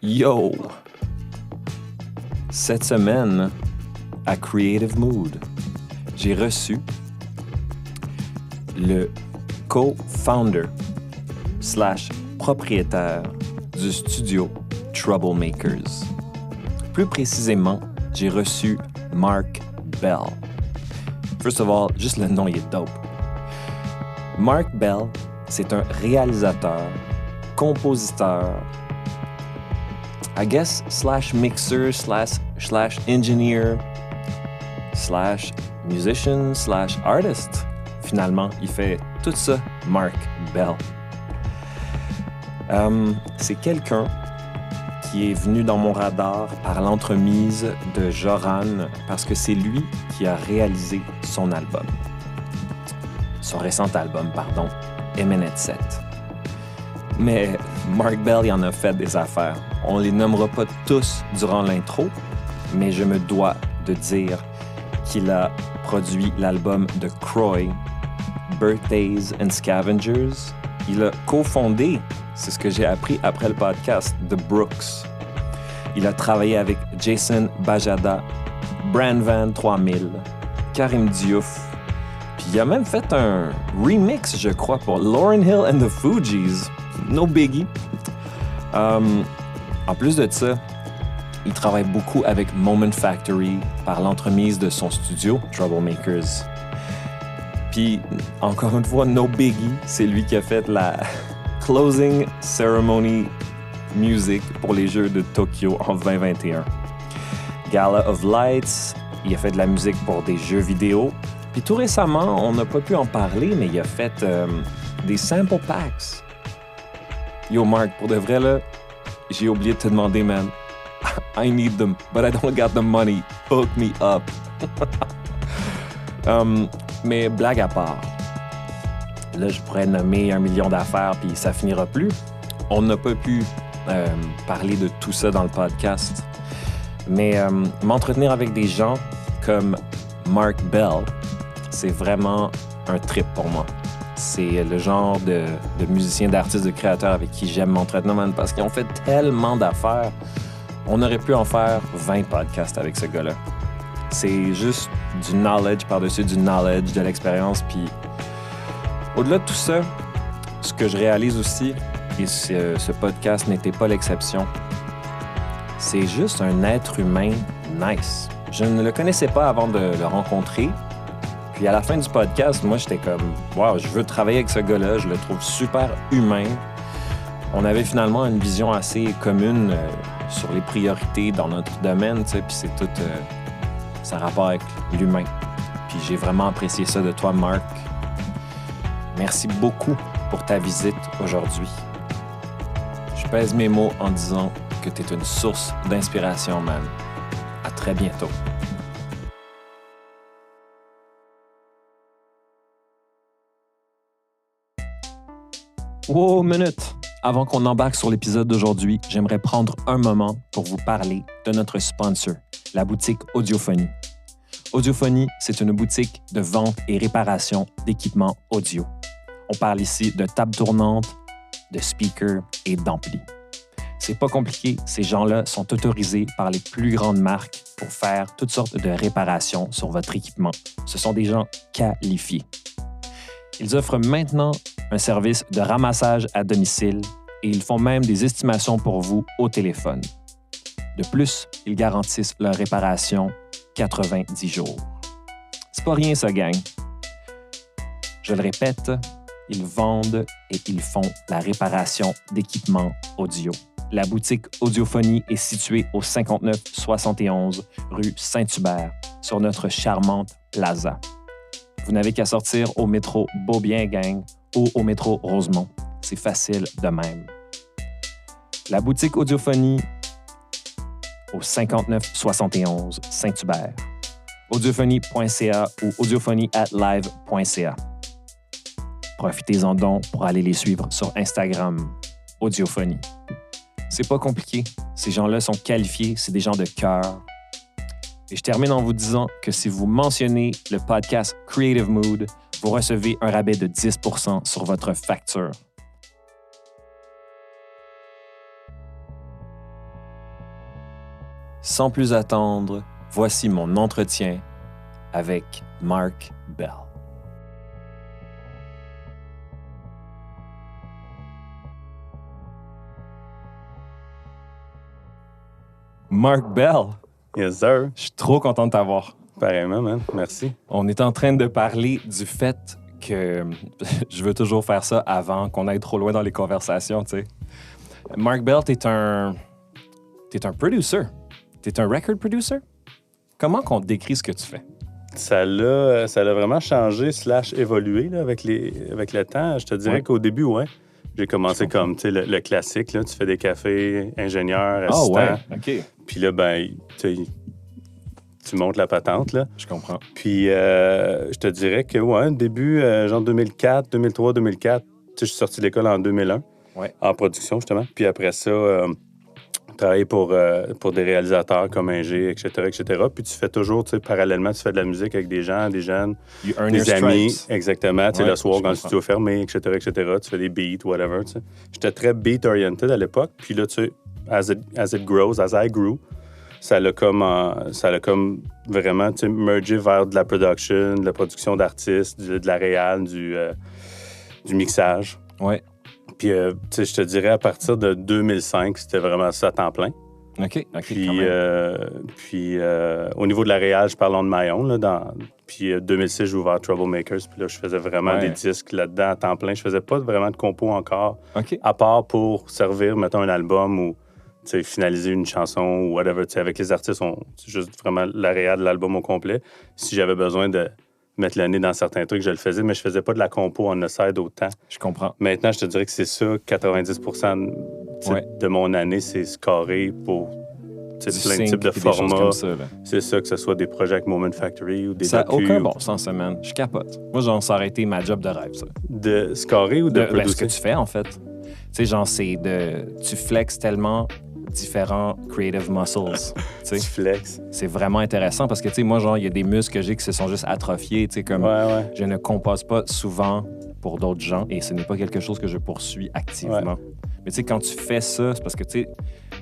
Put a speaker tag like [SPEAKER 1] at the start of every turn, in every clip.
[SPEAKER 1] Yo! Cette semaine, à Creative Mood, j'ai reçu le co-founder / propriétaire du studio Troublemakers. Plus précisément, j'ai reçu Mark Bell. First of all, juste le nom, il est dope. Mark Bell, c'est un réalisateur, compositeur, I guess, / mixer, / engineer, / musician, / artist. Finalement, il fait tout ça, Mark Bell. C'est quelqu'un qui est venu dans mon radar par l'entremise de Joran parce que c'est lui qui a réalisé son album. Son récent album, Eminent Set. Mais Mark Bell, il en a fait des affaires. On les nommera pas tous durant l'intro, mais je me dois de dire qu'il a produit l'album de Croy, Birthdays and Scavengers. Il a cofondé, c'est ce que j'ai appris après le podcast, The Brooks. Il a travaillé avec Jason Bajada, Brandvan 3000, Karim Diouf. Puis il a même fait un remix, je crois, pour Lauryn Hill and the Fugees. No biggie. En plus de ça, il travaille beaucoup avec Moment Factory par l'entremise de son studio, Troublemakers. Puis, encore une fois, no biggie, c'est lui qui a fait la closing ceremony music pour les Jeux de Tokyo en 2021. Gala of Lights, il a fait de la musique pour des jeux vidéo. Puis tout récemment, on n'a pas pu en parler, mais il a fait des sample packs. Yo Mark, pour de vrai là, j'ai oublié de te demander, man. I need them, but I don't got the money. Hook me up. Mais blague à part, là je pourrais nommer 1 million d'affaires puis ça finira plus. On n'a pas pu parler de tout ça dans le podcast. Mais m'entretenir avec des gens comme Mark Bell, c'est vraiment un trip pour moi. C'est le genre de musicien, d'artiste, de créateur avec qui j'aime m'entretenir, man, parce qu'ils ont fait tellement d'affaires. On aurait pu en faire 20 podcasts avec ce gars-là. C'est juste du knowledge par-dessus du knowledge, de l'expérience. Puis au-delà de tout ça, ce que je réalise aussi, et ce podcast n'était pas l'exception, c'est juste un être humain nice. Je ne le connaissais pas avant de le rencontrer. Puis à la fin du podcast, moi, j'étais comme « Wow, je veux travailler avec ce gars-là, je le trouve super humain. » On avait finalement une vision assez commune sur les priorités dans notre domaine, tu sais, puis c'est tout ça rapport avec l'humain. Puis j'ai vraiment apprécié ça de toi, Mark. Merci beaucoup pour ta visite aujourd'hui. Je pèse mes mots en disant que tu es une source d'inspiration, man. À très bientôt. Wow, minute! Avant qu'on embarque sur l'épisode d'aujourd'hui, j'aimerais prendre un moment pour vous parler de notre sponsor, la boutique Audiophonie. Audiophonie, c'est une boutique de vente et réparation d'équipements audio. On parle ici de tables tournantes, de speakers et d'amplis. C'est pas compliqué, ces gens-là sont autorisés par les plus grandes marques pour faire toutes sortes de réparations sur votre équipement. Ce sont des gens qualifiés. Ils offrent maintenant un service de ramassage à domicile et ils font même des estimations pour vous au téléphone. De plus, ils garantissent leur réparation 90 jours. C'est pas rien ça, gang. Je le répète, ils vendent et ils font la réparation d'équipements audio. La boutique Audiophonie est située au 5971 rue Saint-Hubert, sur notre charmante plaza. Vous n'avez qu'à sortir au métro Beaubien, gang, ou au métro Rosemont. C'est facile de même. La boutique Audiophonie au 5971 Saint-Hubert. Audiophonie.ca ou audiophonie@live.ca. Profitez-en donc pour aller les suivre sur Instagram, Audiophonie. C'est pas compliqué. Ces gens-là sont qualifiés, c'est des gens de cœur. Et je termine en vous disant que si vous mentionnez le podcast Creative Mood, vous recevez un rabais de 10% sur votre facture. Sans plus attendre, voici mon entretien avec Mark Bell. Mark Bell,
[SPEAKER 2] Yes, sir.
[SPEAKER 1] je suis trop content de t'avoir.
[SPEAKER 2] Pareillement, man. Merci.
[SPEAKER 1] On est en train de parler du fait que je veux toujours faire ça avant qu'on aille trop loin dans les conversations, tu sais. Mark Bell, t'es un producer. T'es un record producer. Comment qu'on décrit ce que tu fais?
[SPEAKER 2] Ça l'a vraiment changé / évolué là, avec le temps. Je te dirais qu'au début, ouais. J'ai commencé comme le classique. Là, tu fais des cafés, ingénieur, assistant.
[SPEAKER 1] Ah ouais, OK.
[SPEAKER 2] Puis là, ben, tu montes la patente. Là.
[SPEAKER 1] Je comprends.
[SPEAKER 2] Puis je te dirais que, ouais, début, genre 2004, 2003, 2004, je suis sorti de l'école en 2001, en production, justement. Puis après ça, travailler pour des réalisateurs comme Ingé, etc. Puis tu fais toujours, parallèlement, tu fais de la musique avec des gens, des jeunes, des amis.
[SPEAKER 1] Stripes.
[SPEAKER 2] Exactement. Tu sais, le soir, quand le
[SPEAKER 1] comprends.
[SPEAKER 2] studio est fermé, etc. Tu fais des beats, whatever. T'sais. J'étais très beat-oriented à l'époque. Puis là, tu sais, as it grows, as I grew, ça l'a comme vraiment mergé vers de la production, de la production d'artistes, de la réal, du mixage.
[SPEAKER 1] Ouais.
[SPEAKER 2] Puis, je te dirais, à partir de 2005, c'était vraiment ça à temps plein.
[SPEAKER 1] OK.
[SPEAKER 2] Puis,
[SPEAKER 1] quand même.
[SPEAKER 2] Au niveau de la réal, je parle on my own. Là, puis, 2006, j'ai ouvert Troublemakers. Puis là, je faisais vraiment des disques là-dedans à temps plein. Je faisais pas vraiment de compo encore,
[SPEAKER 1] OK.
[SPEAKER 2] à part pour servir, mettons, un album ou finaliser une chanson ou whatever. Avec les artistes, c'est juste vraiment la réal de l'album au complet. Si j'avais besoin de mettre le nez dans certains trucs, je le faisais, mais je faisais pas de la compo on the side autant.
[SPEAKER 1] Je comprends.
[SPEAKER 2] Maintenant, je te dirais que c'est ça, 90% de mon année, c'est scoré pour plein de types de formats.
[SPEAKER 1] Comme ça, là.
[SPEAKER 2] C'est ça, que ce soit des projets avec Moment Factory ou des
[SPEAKER 1] Ça n'a
[SPEAKER 2] docu.
[SPEAKER 1] aucun bon sens, man. Je capote. Moi, genre, ça aurait été ma job de rêve, ça.
[SPEAKER 2] De scorer ou de
[SPEAKER 1] Ce
[SPEAKER 2] producer?
[SPEAKER 1] que tu fais, en fait. Tu sais, genre, tu flexes tellement différents creative muscles.
[SPEAKER 2] Tu flexes.
[SPEAKER 1] C'est vraiment intéressant parce que, tu sais, moi, genre, il y a des muscles que j'ai qui se sont juste atrophiés, tu sais, comme
[SPEAKER 2] Ouais.
[SPEAKER 1] je ne compose pas souvent pour d'autres gens et ce n'est pas quelque chose que je poursuis activement. Mais tu sais, quand tu fais ça, c'est parce que, tu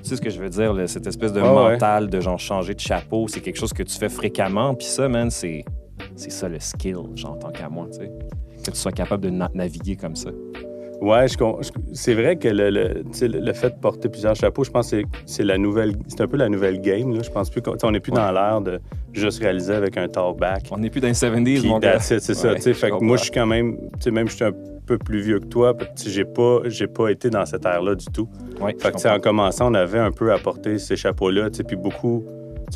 [SPEAKER 1] sais ce que je veux dire, là, cette espèce de mental de, genre, changer de chapeau, c'est quelque chose que tu fais fréquemment. Puis ça, man, c'est ça le skill, genre, tant qu'à moi, tu sais. Que tu sois capable de naviguer comme ça.
[SPEAKER 2] Ouais, c'est vrai que le fait de porter plusieurs chapeaux, je pense que c'est un peu la nouvelle game. Là. Je pense plus on n'est plus dans l'ère de juste réaliser avec un talkback.
[SPEAKER 1] On n'est plus dans les 70s, mon gars.
[SPEAKER 2] C'est ça. Fait que moi, je suis quand même, même je suis un peu plus vieux que toi, j'ai pas été dans cette ère-là du tout.
[SPEAKER 1] Ouais,
[SPEAKER 2] fait que en commençant, on avait un peu à porter ces chapeaux-là, puis beaucoup.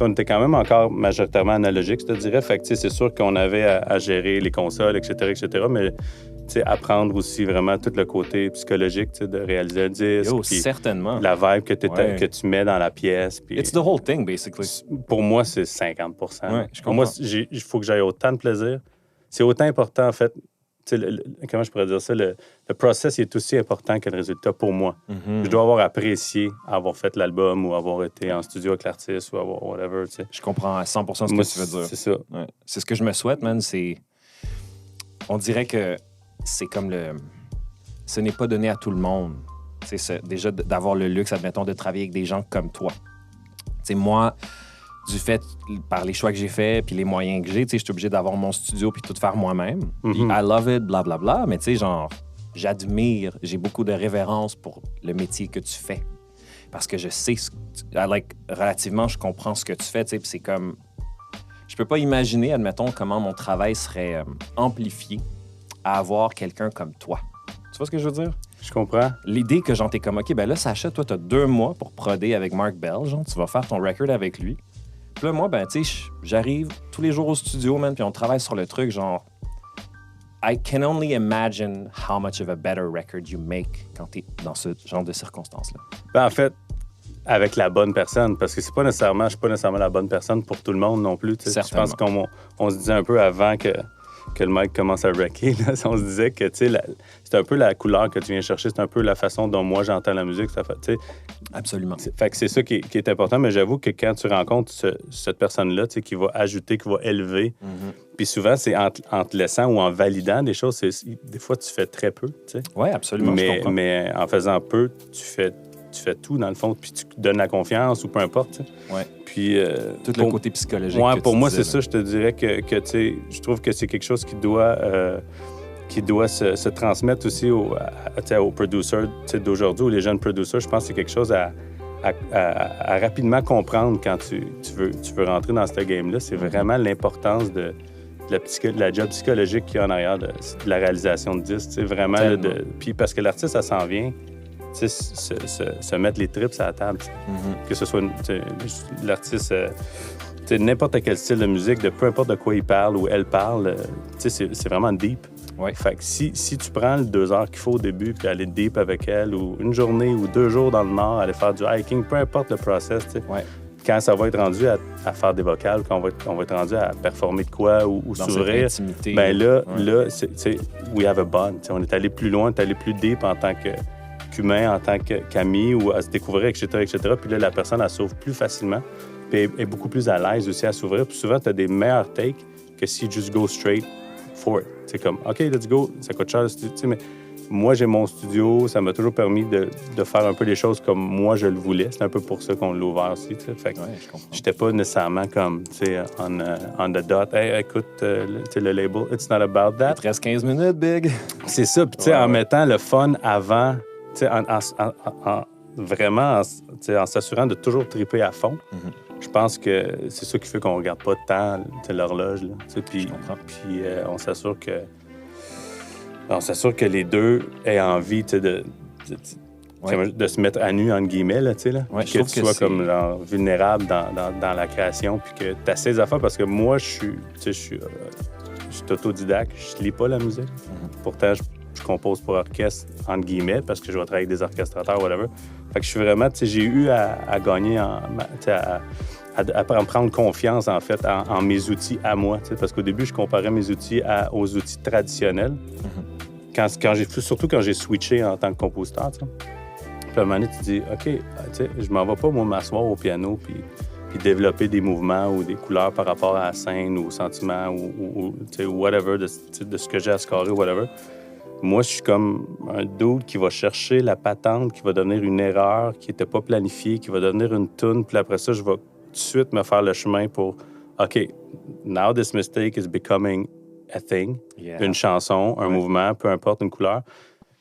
[SPEAKER 2] On était quand même encore majoritairement analogique, je te dirais. Fait que c'est sûr qu'on avait à gérer les consoles, etc. Mais apprendre aussi vraiment tout le côté psychologique de réaliser un disque.
[SPEAKER 1] Yo, certainement.
[SPEAKER 2] La vibe que tu mets dans la pièce. Pis,
[SPEAKER 1] it's the whole thing, basically.
[SPEAKER 2] Pour moi, c'est 50%.
[SPEAKER 1] Ouais,
[SPEAKER 2] pour moi, il faut que j'aille autant de plaisir. C'est autant important, en fait. Comment je pourrais dire ça? Le process est aussi important que le résultat pour moi.
[SPEAKER 1] Mm-hmm.
[SPEAKER 2] Je dois avoir apprécié avoir fait l'album ou avoir été en studio avec l'artiste ou avoir whatever.
[SPEAKER 1] Je comprends à 100% ce
[SPEAKER 2] moi,
[SPEAKER 1] que tu veux dire.
[SPEAKER 2] C'est ça.
[SPEAKER 1] Ouais. C'est ce que je me souhaite, man. On dirait que c'est comme ce n'est pas donné à tout le monde. Déjà, d'avoir le luxe, admettons, de travailler avec des gens comme toi. T'sais, moi, du fait, par les choix que j'ai faits puis les moyens que j'ai, je suis obligé d'avoir mon studio puis tout faire moi-même. Puis I love it, blablabla. Mais tu sais, genre, j'admire, j'ai beaucoup de révérence pour le métier que tu fais. Parce que je sais, relativement, je comprends ce que tu fais. Puis c'est comme... Je peux pas imaginer, admettons, comment mon travail serait amplifié à avoir quelqu'un comme toi. Tu vois ce que je veux dire?
[SPEAKER 2] Je comprends.
[SPEAKER 1] L'idée que j'en t'ai comme, OK, ben là, Sacha, toi, t'as 2 mois pour prodder avec Mark Bell, genre, tu vas faire ton record avec lui. Puis là, moi, ben, tu sais, j'arrive tous les jours au studio, man, puis on travaille sur le truc, genre, I can only imagine how much of a better record you make quand t'es dans ce genre de circonstances-là.
[SPEAKER 2] Ben, en fait, avec la bonne personne, parce que je suis pas nécessairement la bonne personne pour tout le monde non plus. Je pense qu'on se disait un peu avant que le mic commence à wrecker, là, on se disait que c'est un peu la couleur que tu viens chercher, c'est un peu la façon dont moi j'entends la musique.
[SPEAKER 1] Absolument.
[SPEAKER 2] Fait que c'est ça qui est important, mais j'avoue que quand tu rencontres cette personne-là qui va ajouter, qui va élever, puis souvent c'est en te laissant ou en validant des choses, des fois tu fais très peu.
[SPEAKER 1] Oui, absolument.
[SPEAKER 2] Mais en faisant peu, tu fais tu fais tout, dans le fond, puis tu donnes la confiance ou peu importe.
[SPEAKER 1] Ouais.
[SPEAKER 2] Puis,
[SPEAKER 1] tout le côté psychologique.
[SPEAKER 2] Ouais, pour moi, c'est ça. Je te dirais que tu sais, je trouve que c'est quelque chose qui doit se transmettre aussi aux producers d'aujourd'hui, ou les jeunes producers. Je pense que c'est quelque chose à rapidement comprendre quand tu veux rentrer dans ce game-là. C'est vraiment l'importance de la job psychologique qu'il y a en arrière de la réalisation de disques. C'est vraiment... Puis parce que l'artiste, ça s'en vient, se mettre les tripes à la table. Que ce soit l'artiste... n'importe quel style de musique, de peu importe de quoi il parle ou elle parle, c'est vraiment deep.
[SPEAKER 1] Ouais.
[SPEAKER 2] Fait que si tu prends les 2 heures qu'il faut au début puis aller deep avec elle, ou une journée ou 2 jours dans le Nord, aller faire du hiking, peu importe le process, quand ça va être rendu à faire des vocales, quand on va être rendu à performer de quoi ou s'ouvrir, ben là, we have a bond. On est allé plus loin, on est allé plus deep en tant qu'humain, en tant qu'ami, ou à se découvrir, etc., etc. Puis là, la personne, elle s'ouvre plus facilement, puis elle est beaucoup plus à l'aise aussi à s'ouvrir. Puis souvent, tu as des meilleurs takes que si you just go straight for it. C'est comme, OK, let's go, ça coûte cher, mais moi, j'ai mon studio, ça m'a toujours permis de faire un peu les choses comme moi, je le voulais. C'est un peu pour ça qu'on l'a ouvert aussi, tu sais. Fait que j'étais pas nécessairement comme, tu sais, on the dot. Hey, écoute, le label, it's not about that.
[SPEAKER 1] Il te reste 15 minutes, Big.
[SPEAKER 2] C'est ça, puis tu sais, en mettant le fun avant, tu sais, vraiment, en s'assurant de toujours triper à fond. Je pense que c'est ça qui fait qu'on regarde pas tant l'horloge, là. Puis on s'assure que les deux aient envie de se mettre à nu, entre guillemets, là, tu sais, là.
[SPEAKER 1] Ouais,
[SPEAKER 2] que tu sois comme genre, vulnérable dans la création, puis que tu as ces affaires, parce que moi, je suis autodidacte, je lis pas la musique. Pourtant, je compose pour orchestre, entre guillemets, parce que je vais travailler avec des orchestrateurs, whatever. Fait que je suis vraiment, tu sais, j'ai eu à gagner, à prendre confiance, en fait, en mes outils à moi, tu sais, parce qu'au début, je comparais mes outils aux outils traditionnels. Surtout quand j'ai switché en tant que compositeur, tu sais. Puis à un moment donné, tu dis, OK, tu sais, je m'en vais pas, moi, m'asseoir au piano puis développer des mouvements ou des couleurs par rapport à la scène ou au sentiment ou tu sais, whatever, de ce que j'ai à scorer, whatever. Moi, je suis comme un dude qui va chercher la patente, qui va devenir une erreur, qui n'était pas planifiée, qui va devenir une toune, puis après ça, je vais tout de suite me faire le chemin pour, OK, now this mistake is becoming a thing, une chanson, un mouvement, peu importe, une couleur.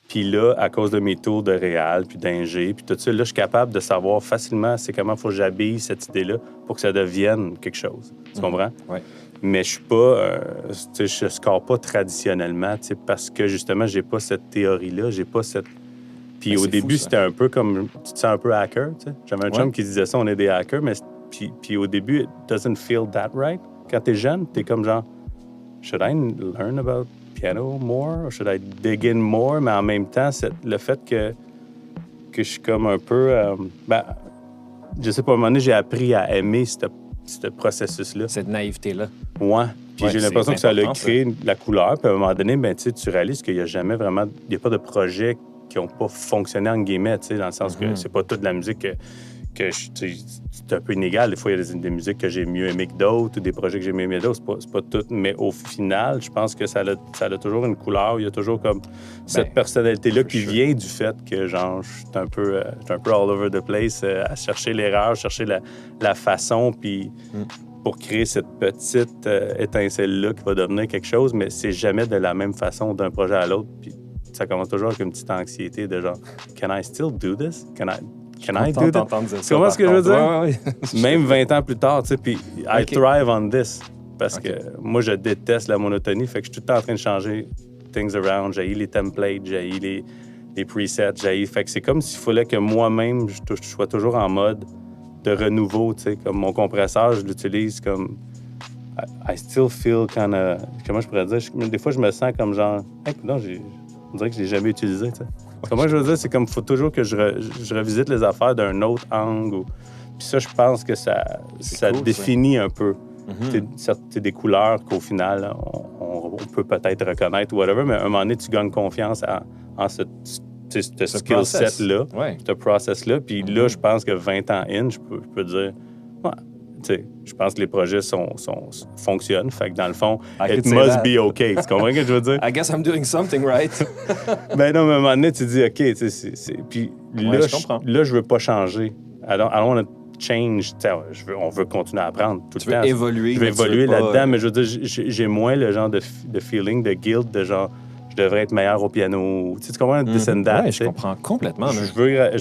[SPEAKER 2] Puis là, à cause de mes tours de réal, puis d'ingé, puis tout ça, là, je suis capable de savoir facilement c'est comment il faut que j'habille cette idée-là pour que ça devienne quelque chose. Tu comprends?
[SPEAKER 1] Oui.
[SPEAKER 2] Mais je suis pas... je score pas traditionnellement, parce que, justement, j'ai pas cette théorie-là, j'ai pas cette... Puis au début, c'était un peu comme... Tu te sens un peu hacker, tu sais. J'avais un chum qui disait ça, on est des hackers, mais... Puis au début, it doesn't feel that right. Quand t'es jeune, t'es comme genre... Should I learn about piano more? Or should I dig in more? Mais en même temps, le fait que je suis comme un peu... je sais pas, à un moment donné, j'ai appris à aimer ce processus-là.
[SPEAKER 1] Cette naïveté-là.
[SPEAKER 2] Ouais. Puis j'ai l'impression que ça a créé la couleur. Puis à un moment donné, tu réalises qu'il n'y a jamais vraiment... Il n'y a pas de projets qui n'ont pas fonctionné en guillemets, dans le sens que c'est pas toute la musique que c'est un peu inégal. Des fois, il y a des musiques que j'ai mieux aimées que d'autres ou des projets que j'ai mieux aimés que d'autres. C'est pas tout. Mais au final, je pense que ça a toujours une couleur. Il y a toujours comme cette personnalité-là qui vient du fait que, genre, je suis un peu all over the place à chercher l'erreur, chercher la façon, puis pour créer cette petite étincelle-là qui va devenir quelque chose, mais c'est jamais de la même façon d'un projet à l'autre. Puis ça commence toujours avec une petite anxiété de genre, can I still do this? Can I do that? Comment est-ce que je veux dire? Ouais. Même 20 ans plus tard, tu sais, puis I thrive on this. Parce que moi, je déteste la monotonie, fait que je suis tout le temps en train de changer things around. J'ai les templates, j'ai les presets, fait que c'est comme s'il fallait que moi-même, je sois toujours en mode de renouveau, tu sais, comme mon compresseur, je l'utilise comme... I still feel kind of... Comment je pourrais dire? Des fois, je me sens comme genre... non, on dirait que je l'ai jamais utilisé, tu sais. Comment je veux dire, c'est comme il faut toujours que je revisite les affaires d'un autre angle. Puis ça, je pense que ça cool, définit un peu. C'est des couleurs qu'au final, on peut peut-être reconnaître ou whatever, mais à un moment donné, tu gagnes confiance en ce skill set-là, ce process-là. Puis là, je pense que 20 ans in, je peux dire, je pense que les projets fonctionnent. Fait que dans le fond,
[SPEAKER 1] I
[SPEAKER 2] it must be OK. Tu comprends ce que je veux dire?
[SPEAKER 1] I guess I'm doing something right.
[SPEAKER 2] Ben non, mais à un moment donné, tu dis OK. Puis là, je veux pas changer. I don't want to change. On veut continuer à apprendre tout le temps.
[SPEAKER 1] Tu veux évoluer.
[SPEAKER 2] Je veux évoluer là-dedans, mais je veux dire, j'ai moins le genre de feeling, de guilt, de genre, je devrais être meilleur au piano. Tu comprends? This and that.
[SPEAKER 1] Ouais, je comprends complètement.
[SPEAKER 2] Je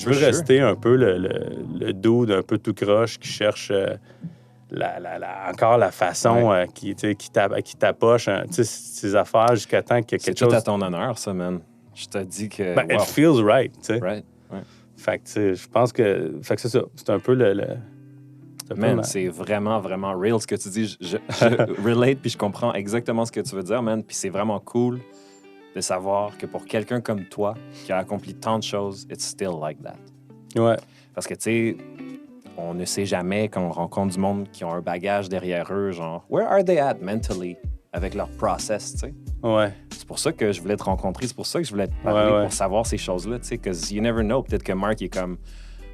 [SPEAKER 2] veux rester un peu le dude un peu tout croche qui cherche encore la façon qui t'approche ses affaires jusqu'à temps qu'il y a quelque chose...
[SPEAKER 1] C'est tout à ton honneur, ça, man. Je te dis que...
[SPEAKER 2] Ben, it feels right, tu sais.
[SPEAKER 1] Right, ouais.
[SPEAKER 2] Fait que, je pense que... Fait que c'est ça. C'est un peu
[SPEAKER 1] Man, c'est vraiment, vraiment real ce que tu dis. Je relate, puis je comprends exactement ce que tu veux dire, man. Puis c'est vraiment cool de savoir que pour quelqu'un comme toi, qui a accompli tant de choses, it's still like that.
[SPEAKER 2] Ouais.
[SPEAKER 1] Parce que, tu sais, on ne sait jamais quand on rencontre du monde qui ont un bagage derrière eux, genre, where are they at mentally avec leur process, tu sais?
[SPEAKER 2] Ouais.
[SPEAKER 1] C'est pour ça que je voulais te rencontrer, c'est pour ça que je voulais te parler, pour savoir ces choses-là, tu sais, because you never know. Peut-être que Mark est comme,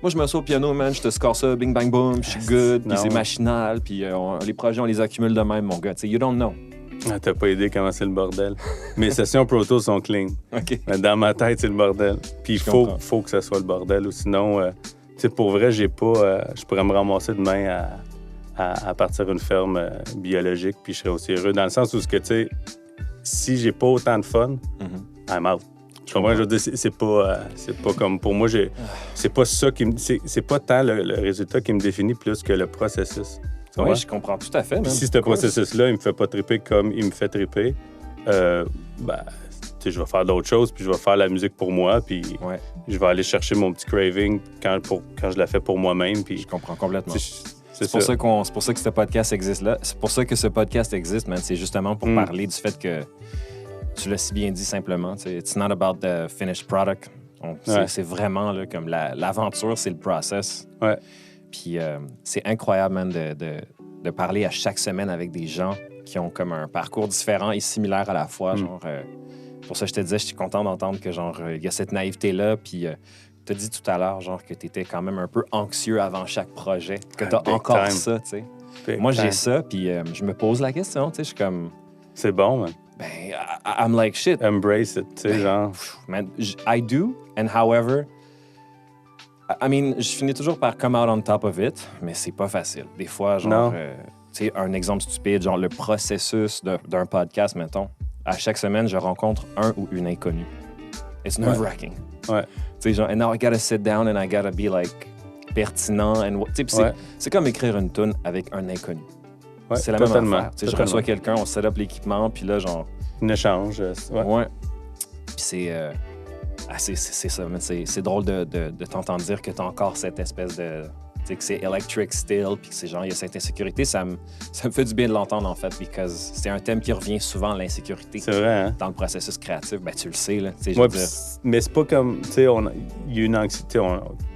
[SPEAKER 1] moi, je me au piano, man, je te score ça, bing, bang, boom, je suis good, puis c'est machinal, puis les projets, on les accumule de même, mon gars, tu sais, you don't know.
[SPEAKER 2] Ah, t'as pas idée comment c'est le bordel. Mes sessions Pro Tools sont clean.
[SPEAKER 1] OK.
[SPEAKER 2] Mais dans ma tête, c'est le bordel. Puis il faut que ça soit le bordel, ou sinon, tu sais, pour vrai, je pourrais me ramasser demain à partir une ferme biologique, puis je serais aussi heureux. Dans le sens où, tu sais, si j'ai pas autant de fun, I'm out. Je comprends, je veux dire, c'est pas comme... Pour moi, c'est pas ça qui me... C'est pas tant le résultat qui me définit plus que le processus.
[SPEAKER 1] Oui, je comprends tout à fait.
[SPEAKER 2] Puis si ce processus-là, il me fait pas triper comme il me fait triper, je vais faire d'autres choses, puis je vais faire la musique pour moi, puis je vais aller chercher mon petit craving quand je la fais pour moi-même. Puis
[SPEAKER 1] je comprends complètement. C'est pour ça que ce podcast existe là. C'est pour ça que ce podcast existe, man. C'est justement pour parler du fait que tu l'as si bien dit simplement. It's not about the finished product. C'est vraiment là, comme l'aventure, c'est le process.
[SPEAKER 2] Ouais.
[SPEAKER 1] Puis c'est incroyable, man, de parler à chaque semaine avec des gens qui ont comme un parcours différent et similaire à la fois. Genre, pour ça, je te disais, je suis content d'entendre que genre il y a cette naïveté-là. Puis tu as dit tout à l'heure, genre, que tu étais quand même un peu anxieux avant chaque projet, que tu as encore ça, tu sais. Moi, j'ai ça, puis je me pose la question, tu sais, je suis comme...
[SPEAKER 2] C'est bon, man.
[SPEAKER 1] Ben, I'm like, shit.
[SPEAKER 2] Embrace it, tu sais, genre...
[SPEAKER 1] Man, I do, and however... I mean, je finis toujours par come out on top of it, mais c'est pas facile. Des fois, genre, tu sais, un exemple stupide, genre le processus d'un podcast, mettons. À chaque semaine, je rencontre un ou une inconnue. It's nerve-wracking.
[SPEAKER 2] Ouais.
[SPEAKER 1] Tu sais, genre, and now I gotta sit down and I gotta be, like, pertinent. Tu sais, c'est comme écrire une tune avec un inconnu.
[SPEAKER 2] Ouais,
[SPEAKER 1] c'est la même affaire. Tu sais, je reçois quelqu'un, on set up l'équipement, puis là, genre...
[SPEAKER 2] Un échange.
[SPEAKER 1] Ouais. Puis c'est... c'est ça, mais c'est drôle de t'entendre dire que t'as encore cette espèce de... Tu sais, que c'est electric still, puis que c'est genre, il y a cette insécurité. Ça me fait du bien de l'entendre, en fait, parce que c'est un thème qui revient souvent, l'insécurité.
[SPEAKER 2] C'est vrai, hein?
[SPEAKER 1] Dans le processus créatif. Ben, tu le sais, là.
[SPEAKER 2] Ouais, mais c'est pas comme... Tu sais, il y a une anxiété...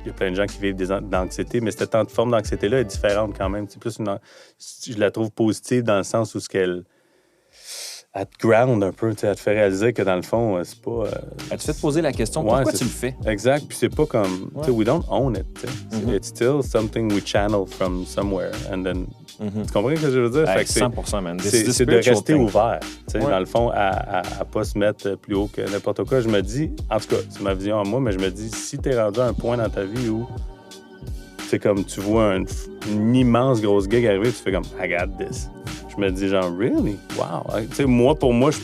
[SPEAKER 2] Il y a plein de gens qui vivent d'anxiété, mais cette forme d'anxiété-là est différente quand même. C'est plus je la trouve positive dans le sens où elle te ground un peu, elle te fait réaliser que dans le fond, c'est pas...
[SPEAKER 1] Elle te fait te poser la question, pourquoi tu le fais?
[SPEAKER 2] Exact, puis c'est pas comme... Tu sais, we don't own it, It's still something we channel from somewhere, and then... Tu comprends ce que je veux dire?
[SPEAKER 1] Fait que 100%, man.
[SPEAKER 2] C'est de rester ouvert, tu sais, dans le fond, à pas se mettre plus haut que n'importe quoi. Je me dis, en tout cas, c'est ma vision à moi, mais je me dis, si t'es rendu à un point dans ta vie où c'est comme tu vois une immense grosse gig arriver, tu fais comme, I got this. Je me dis genre, really? Wow! Tu sais, pour moi, je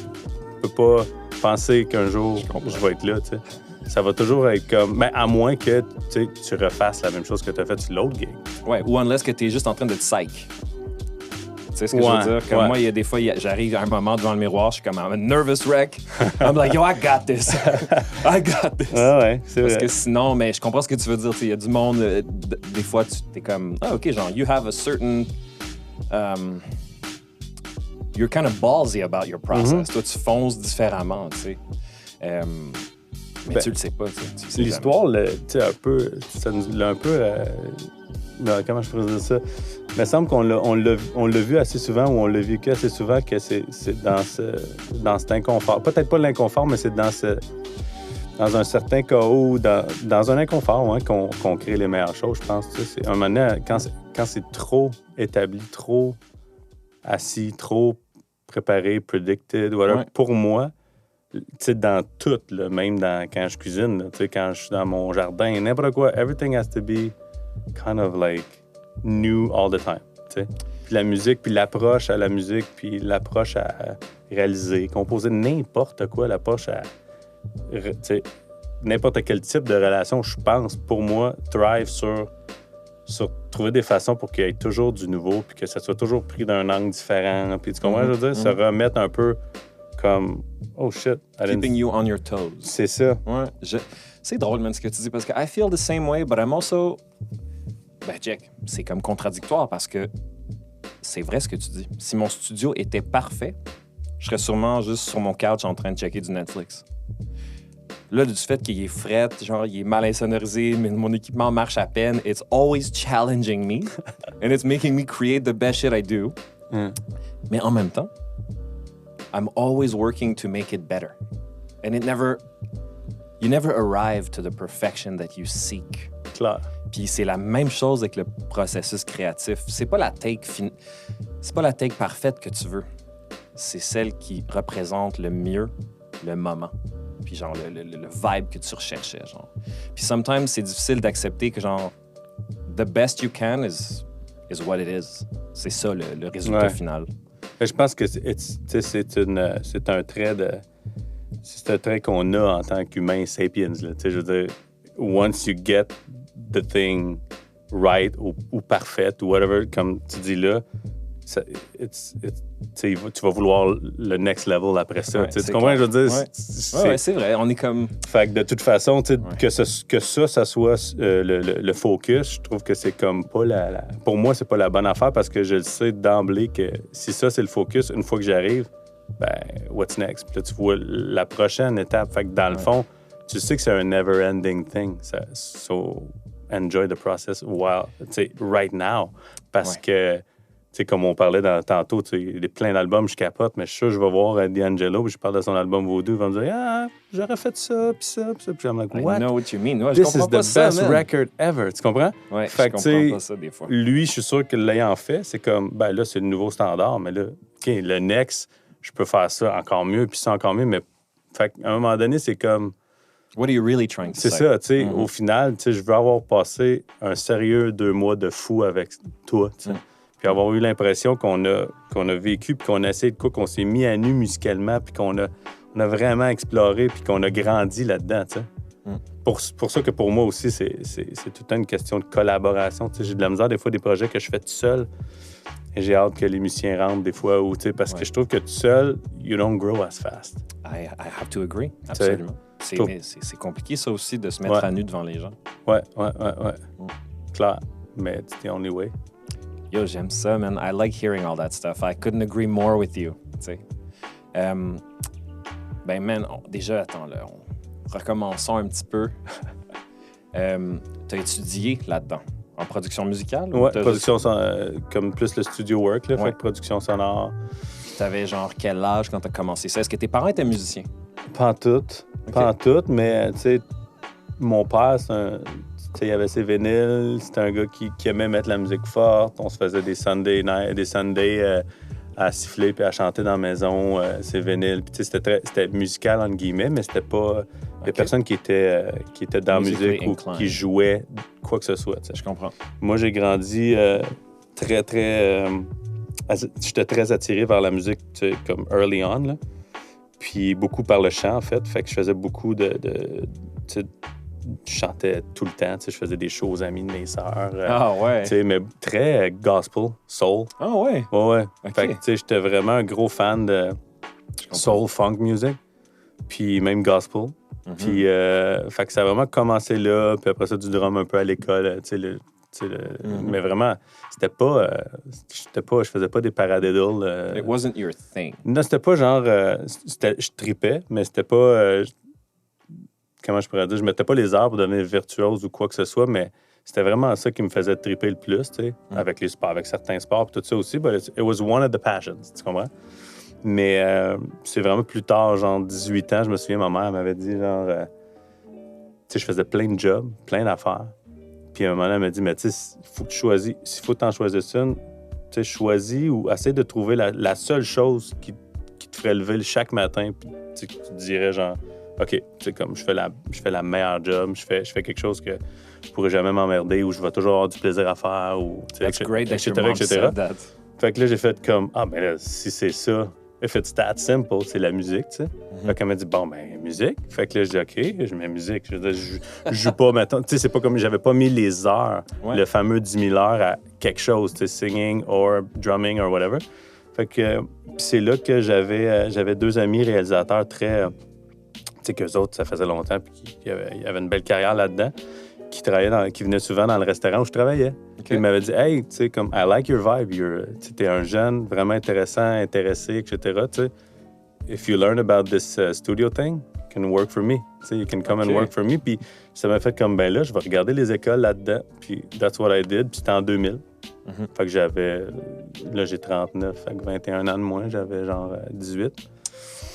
[SPEAKER 2] peux pas penser qu'un jour, je vais être là, tu sais. Ça va toujours être comme... Mais à moins que tu refasses la même chose que tu as fait sur l'autre gig.
[SPEAKER 1] Ouais, ou unless que tu es juste en train de te psych. Tu sais ce que je veux dire? Comme moi, il y a des fois, j'arrive à un moment devant le miroir, je suis comme I'm a nervous wreck. I'm like, yo, I got this. I got this.
[SPEAKER 2] Ah ouais, c'est vrai.
[SPEAKER 1] Parce que sinon, mais je comprends ce que tu veux dire. Il y a du monde, des fois, tu es comme, OK, genre, you have a certain... you're kind of ballsy about your process. Toi, tu fonces différemment, tu sais. Mais tu le sais pas, tu sais.
[SPEAKER 2] L'histoire, tu sais, un peu... Ça nous l'a un peu... comment je pourrais dire ça? Il me semble qu'on l'a vu assez souvent, ou on l'a vécu assez souvent, que c'est dans cet inconfort. Peut-être pas l'inconfort, mais c'est dans ce... dans un certain chaos, dans un inconfort, hein, qu'on crée les meilleures choses, je pense. Tu sais, c'est, un moment donné, quand c'est trop établi, trop assis, trop préparé, predicted, whatever, pour moi, tu sais, dans tout, là, même quand je cuisine, là, tu sais, quand je suis dans mon jardin, n'importe quoi, everything has to be kind of like new all the time, tu sais. Puis la musique, puis l'approche à la musique, puis l'approche à réaliser, composer n'importe quoi, l'approche à, tu sais, n'importe quel type de relation, je pense, pour moi, thrive sur trouver des façons pour qu'il y ait toujours du nouveau, puis que ça soit toujours pris d'un angle différent, puis tu comprends, je veux dire, se remettre un peu comme oh shit.
[SPEAKER 1] Keeping you on your toes.
[SPEAKER 2] C'est ça.
[SPEAKER 1] Ouais. C'est drôle, man, ce que tu dis, parce que I feel the same way, but I'm also. Ben, Jack, c'est comme contradictoire parce que c'est vrai ce que tu dis. Si mon studio était parfait, je serais sûrement juste sur mon couch en train de checker du Netflix. Là, du fait qu'il est fret, genre, il est mal insonorisé, mais mon équipement marche à peine, it's always challenging me and it's making me create the best shit I do. Mais en même temps, I'm always working to make it better. And you never arrive to the perfection that you seek.
[SPEAKER 2] Clair.
[SPEAKER 1] Puis c'est la même chose avec le processus créatif. C'est pas la take parfaite que tu veux. C'est celle qui représente le mieux le moment. Puis genre le vibe que tu recherchais, genre. Puis sometimes c'est difficile d'accepter que genre the best you can is what it is. C'est ça le résultat final.
[SPEAKER 2] Je pense que c'est un trait qu'on a en tant qu'humain sapiens. Là. Je veux dire, once you get the thing right ou parfaite ou whatever, comme tu dis là, tu vas vouloir le next level après ça. Tu comprends ce que je veux dire?
[SPEAKER 1] Ouais, c'est vrai. On est comme...
[SPEAKER 2] Fait que de toute façon, que ça soit le focus, je trouve que c'est comme pas pour moi, c'est pas la bonne affaire parce que je le sais d'emblée que si ça, c'est le focus, une fois que j'arrive, ben, what's next? Puis là, tu vois la prochaine étape. Fait que dans le fond, tu sais que c'est un never-ending thing. So, enjoy the process right now. Parce que... Tu sais, comme on parlait tantôt, il y a plein d'albums, je capote, mais je suis sûr que je vais voir D'Angelo, puis je parle de son album Voodoo, il va me dire « Ah, j'aurais fait ça, puis ça, puis ça. » Puis je me dis « What?
[SPEAKER 1] I know what you mean. Ouais,
[SPEAKER 2] This is the best record ever. » Tu comprends?
[SPEAKER 1] Ouais, fait je comprends pas ça des fois.
[SPEAKER 2] Lui, je suis sûr que l'ayant fait, c'est comme, ben là, c'est le nouveau standard, mais là, OK, le next, je peux faire ça encore mieux, puis ça encore mieux, mais fait qu'à un moment donné, c'est comme...
[SPEAKER 1] What are you really trying to say?
[SPEAKER 2] C'est ça, tu sais, au final, tu sais, je veux avoir passé un sérieux 2 mois de fou avec toi, tu sais. Puis avoir eu l'impression qu'on a vécu, puis qu'on a essayé de quoi, qu'on s'est mis à nu musicalement, puis qu'on a vraiment exploré, puis qu'on a grandi là-dedans, tu sais. Pour ça que pour moi aussi, c'est tout le temps une question de collaboration. Tu sais, j'ai de la misère des fois des projets que je fais tout seul, et j'ai hâte que les musiciens rentrent des fois, ou, tu sais, parce que je trouve que tout seul, you don't grow as fast.
[SPEAKER 1] I have to agree, absolument. C'est compliqué, ça aussi, de se mettre à nu devant les gens.
[SPEAKER 2] Ouais. Clair, mais it's the only way.
[SPEAKER 1] Yo, j'aime ça, man. I like hearing all that stuff. I couldn't agree more with you, tu sais. Ben, man, déjà, attends, là, recommençons un petit peu. T'as étudié là-dedans, en production musicale?
[SPEAKER 2] Ouais, production comme plus le studio work, là, fait que production sonore.
[SPEAKER 1] T'avais genre quel âge quand t'as commencé ça? Est-ce que tes parents étaient musiciens?
[SPEAKER 2] Pas en tout, mais tu sais, mon père, il y avait ses vinyles, c'était un gars qui aimait mettre la musique forte. On se faisait des Sundays à siffler puis à chanter dans la maison, ses vinyles. Puis c'était musical, entre guillemets, mais c'était pas... Il y a personne qui était dans la musique ou qui jouait quoi que ce soit. T'sais.
[SPEAKER 1] Je comprends.
[SPEAKER 2] Moi, j'ai grandi j'étais très attiré vers la musique, comme early on, là. Puis beaucoup par le chant, en fait. Fait que je faisais beaucoup je chantais tout le temps, je faisais des shows aux amis de mes sœurs. Mais très gospel, soul.
[SPEAKER 1] Ah ouais?
[SPEAKER 2] Ouais. Okay. Fait que j'étais vraiment un gros fan de soul, funk music, puis même gospel. Puis fait que ça a vraiment commencé là, puis après ça, du drum un peu à l'école, mais vraiment, je faisais pas des paradiddles.
[SPEAKER 1] It wasn't your thing.
[SPEAKER 2] Non, c'était pas genre, je tripais, mais c'était pas... comment je pourrais dire, je mettais pas les heures pour devenir virtuose ou quoi que ce soit, mais c'était vraiment ça qui me faisait triper le plus, tu sais, avec les sports, avec certains sports, puis tout ça aussi, but it was one of the passions, tu comprends? Mais c'est vraiment plus tard, genre 18 ans, je me souviens, ma mère m'avait dit, genre, sais, je faisais plein de jobs, plein d'affaires. Puis à un moment donné, elle m'a dit, mais tu sais, il faut que tu choisis. S'il faut que tu en choisisses une, tu sais, choisis ou essaie de trouver la seule chose qui te ferait lever chaque matin. Puis tu te dirais genre, OK, tu sais, comme je fais la meilleure job, je fais quelque chose que je pourrais jamais m'emmerder ou je vais toujours avoir du plaisir à faire, ou,
[SPEAKER 1] That's great that
[SPEAKER 2] etc.,
[SPEAKER 1] your mom
[SPEAKER 2] etc.
[SPEAKER 1] said that.
[SPEAKER 2] Fait que là, j'ai fait comme, ben là, si c'est ça, if it's that simple, c'est la musique, tu sais. Fait qu'elle m'a dit, bon, ben, musique. Fait que là, je dis, OK, je mets musique. Je joue pas, maintenant. Tu sais, c'est pas comme, j'avais pas mis les heures, le fameux 10 000 heures à quelque chose, tu sais, singing or drumming or whatever. Fait que c'est là que j'avais 2 amis réalisateurs très, tu sais, qu'eux autres, ça faisait longtemps, puis qui avaient une belle carrière là-dedans, qui venaient souvent dans le restaurant où je travaillais. Okay. Ils m'avaient dit, hey, tu sais, comme, I like your vibe. T'es un jeune vraiment intéressant, intéressé, etc. Tu sais, if you learn about this studio thing, you can work for me. Tu sais, you can come and work for me. Puis ça m'a fait comme, ben là, je vais regarder les écoles là-dedans. Puis that's what I did. Puis c'était en 2000. Fait que là, j'ai 39, fait que 21 ans de moins, j'avais genre 18.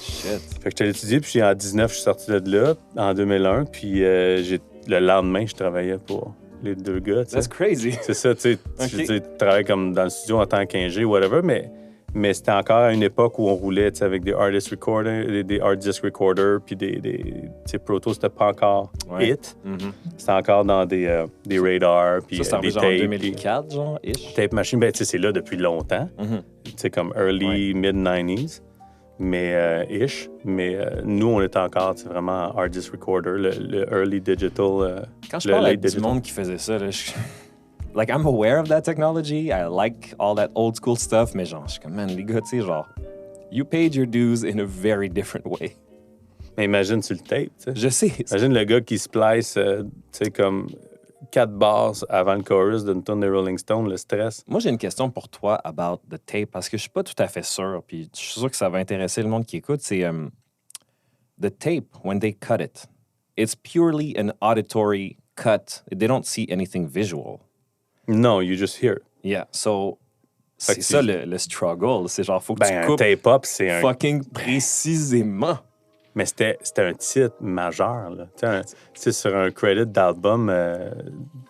[SPEAKER 1] Shit.
[SPEAKER 2] Fait que j'étais étudié, puis en 19, je suis sorti de là, en 2001. Puis le lendemain, je travaillais pour les 2 gars. T'sais.
[SPEAKER 1] That's crazy.
[SPEAKER 2] C'est ça, tu sais. Tu travailles comme dans le studio en tant qu'ingé, whatever, mais c'était encore à une époque où on roulait avec des artist recorders, des hard disk recorders, puis des Pro Tools, c'était pas encore hit. C'était encore dans des radars, puis
[SPEAKER 1] ça
[SPEAKER 2] des
[SPEAKER 1] tapes. Ça, en 2004, genre, ish?
[SPEAKER 2] Tape machine, ben tu sais, c'est là depuis longtemps. Tu sais, comme early, mid-90s. Mais nous, on était encore vraiment hard disk recorder, le early digital.
[SPEAKER 1] Quand je parle avec du monde qui faisait ça, là, like, I'm aware of that technology. I like all that old school stuff. Mais genre, je suis comme, man, les gars, tu sais, genre, you paid your dues in a very different way.
[SPEAKER 2] Mais imagine sur le tape, tu sais.
[SPEAKER 1] Je sais.
[SPEAKER 2] Imagine le gars qui splice, tu sais, comme 4 bars avant le chorus d'une tune des Rolling Stones, le stress.
[SPEAKER 1] Moi, j'ai une question pour toi about the tape, parce que je suis pas tout à fait sûr, puis je suis sûr que ça va intéresser le monde qui écoute. C'est the tape, when they cut it, it's purely an auditory cut. They don't see anything visual.
[SPEAKER 2] No, you just hear.
[SPEAKER 1] Yeah, so c'est ça le struggle. C'est genre, faut que tu coupes
[SPEAKER 2] un tape-up, c'est un...
[SPEAKER 1] fucking précisément.
[SPEAKER 2] Mais c'était un titre majeur, là. Tu sais, sur un credit d'album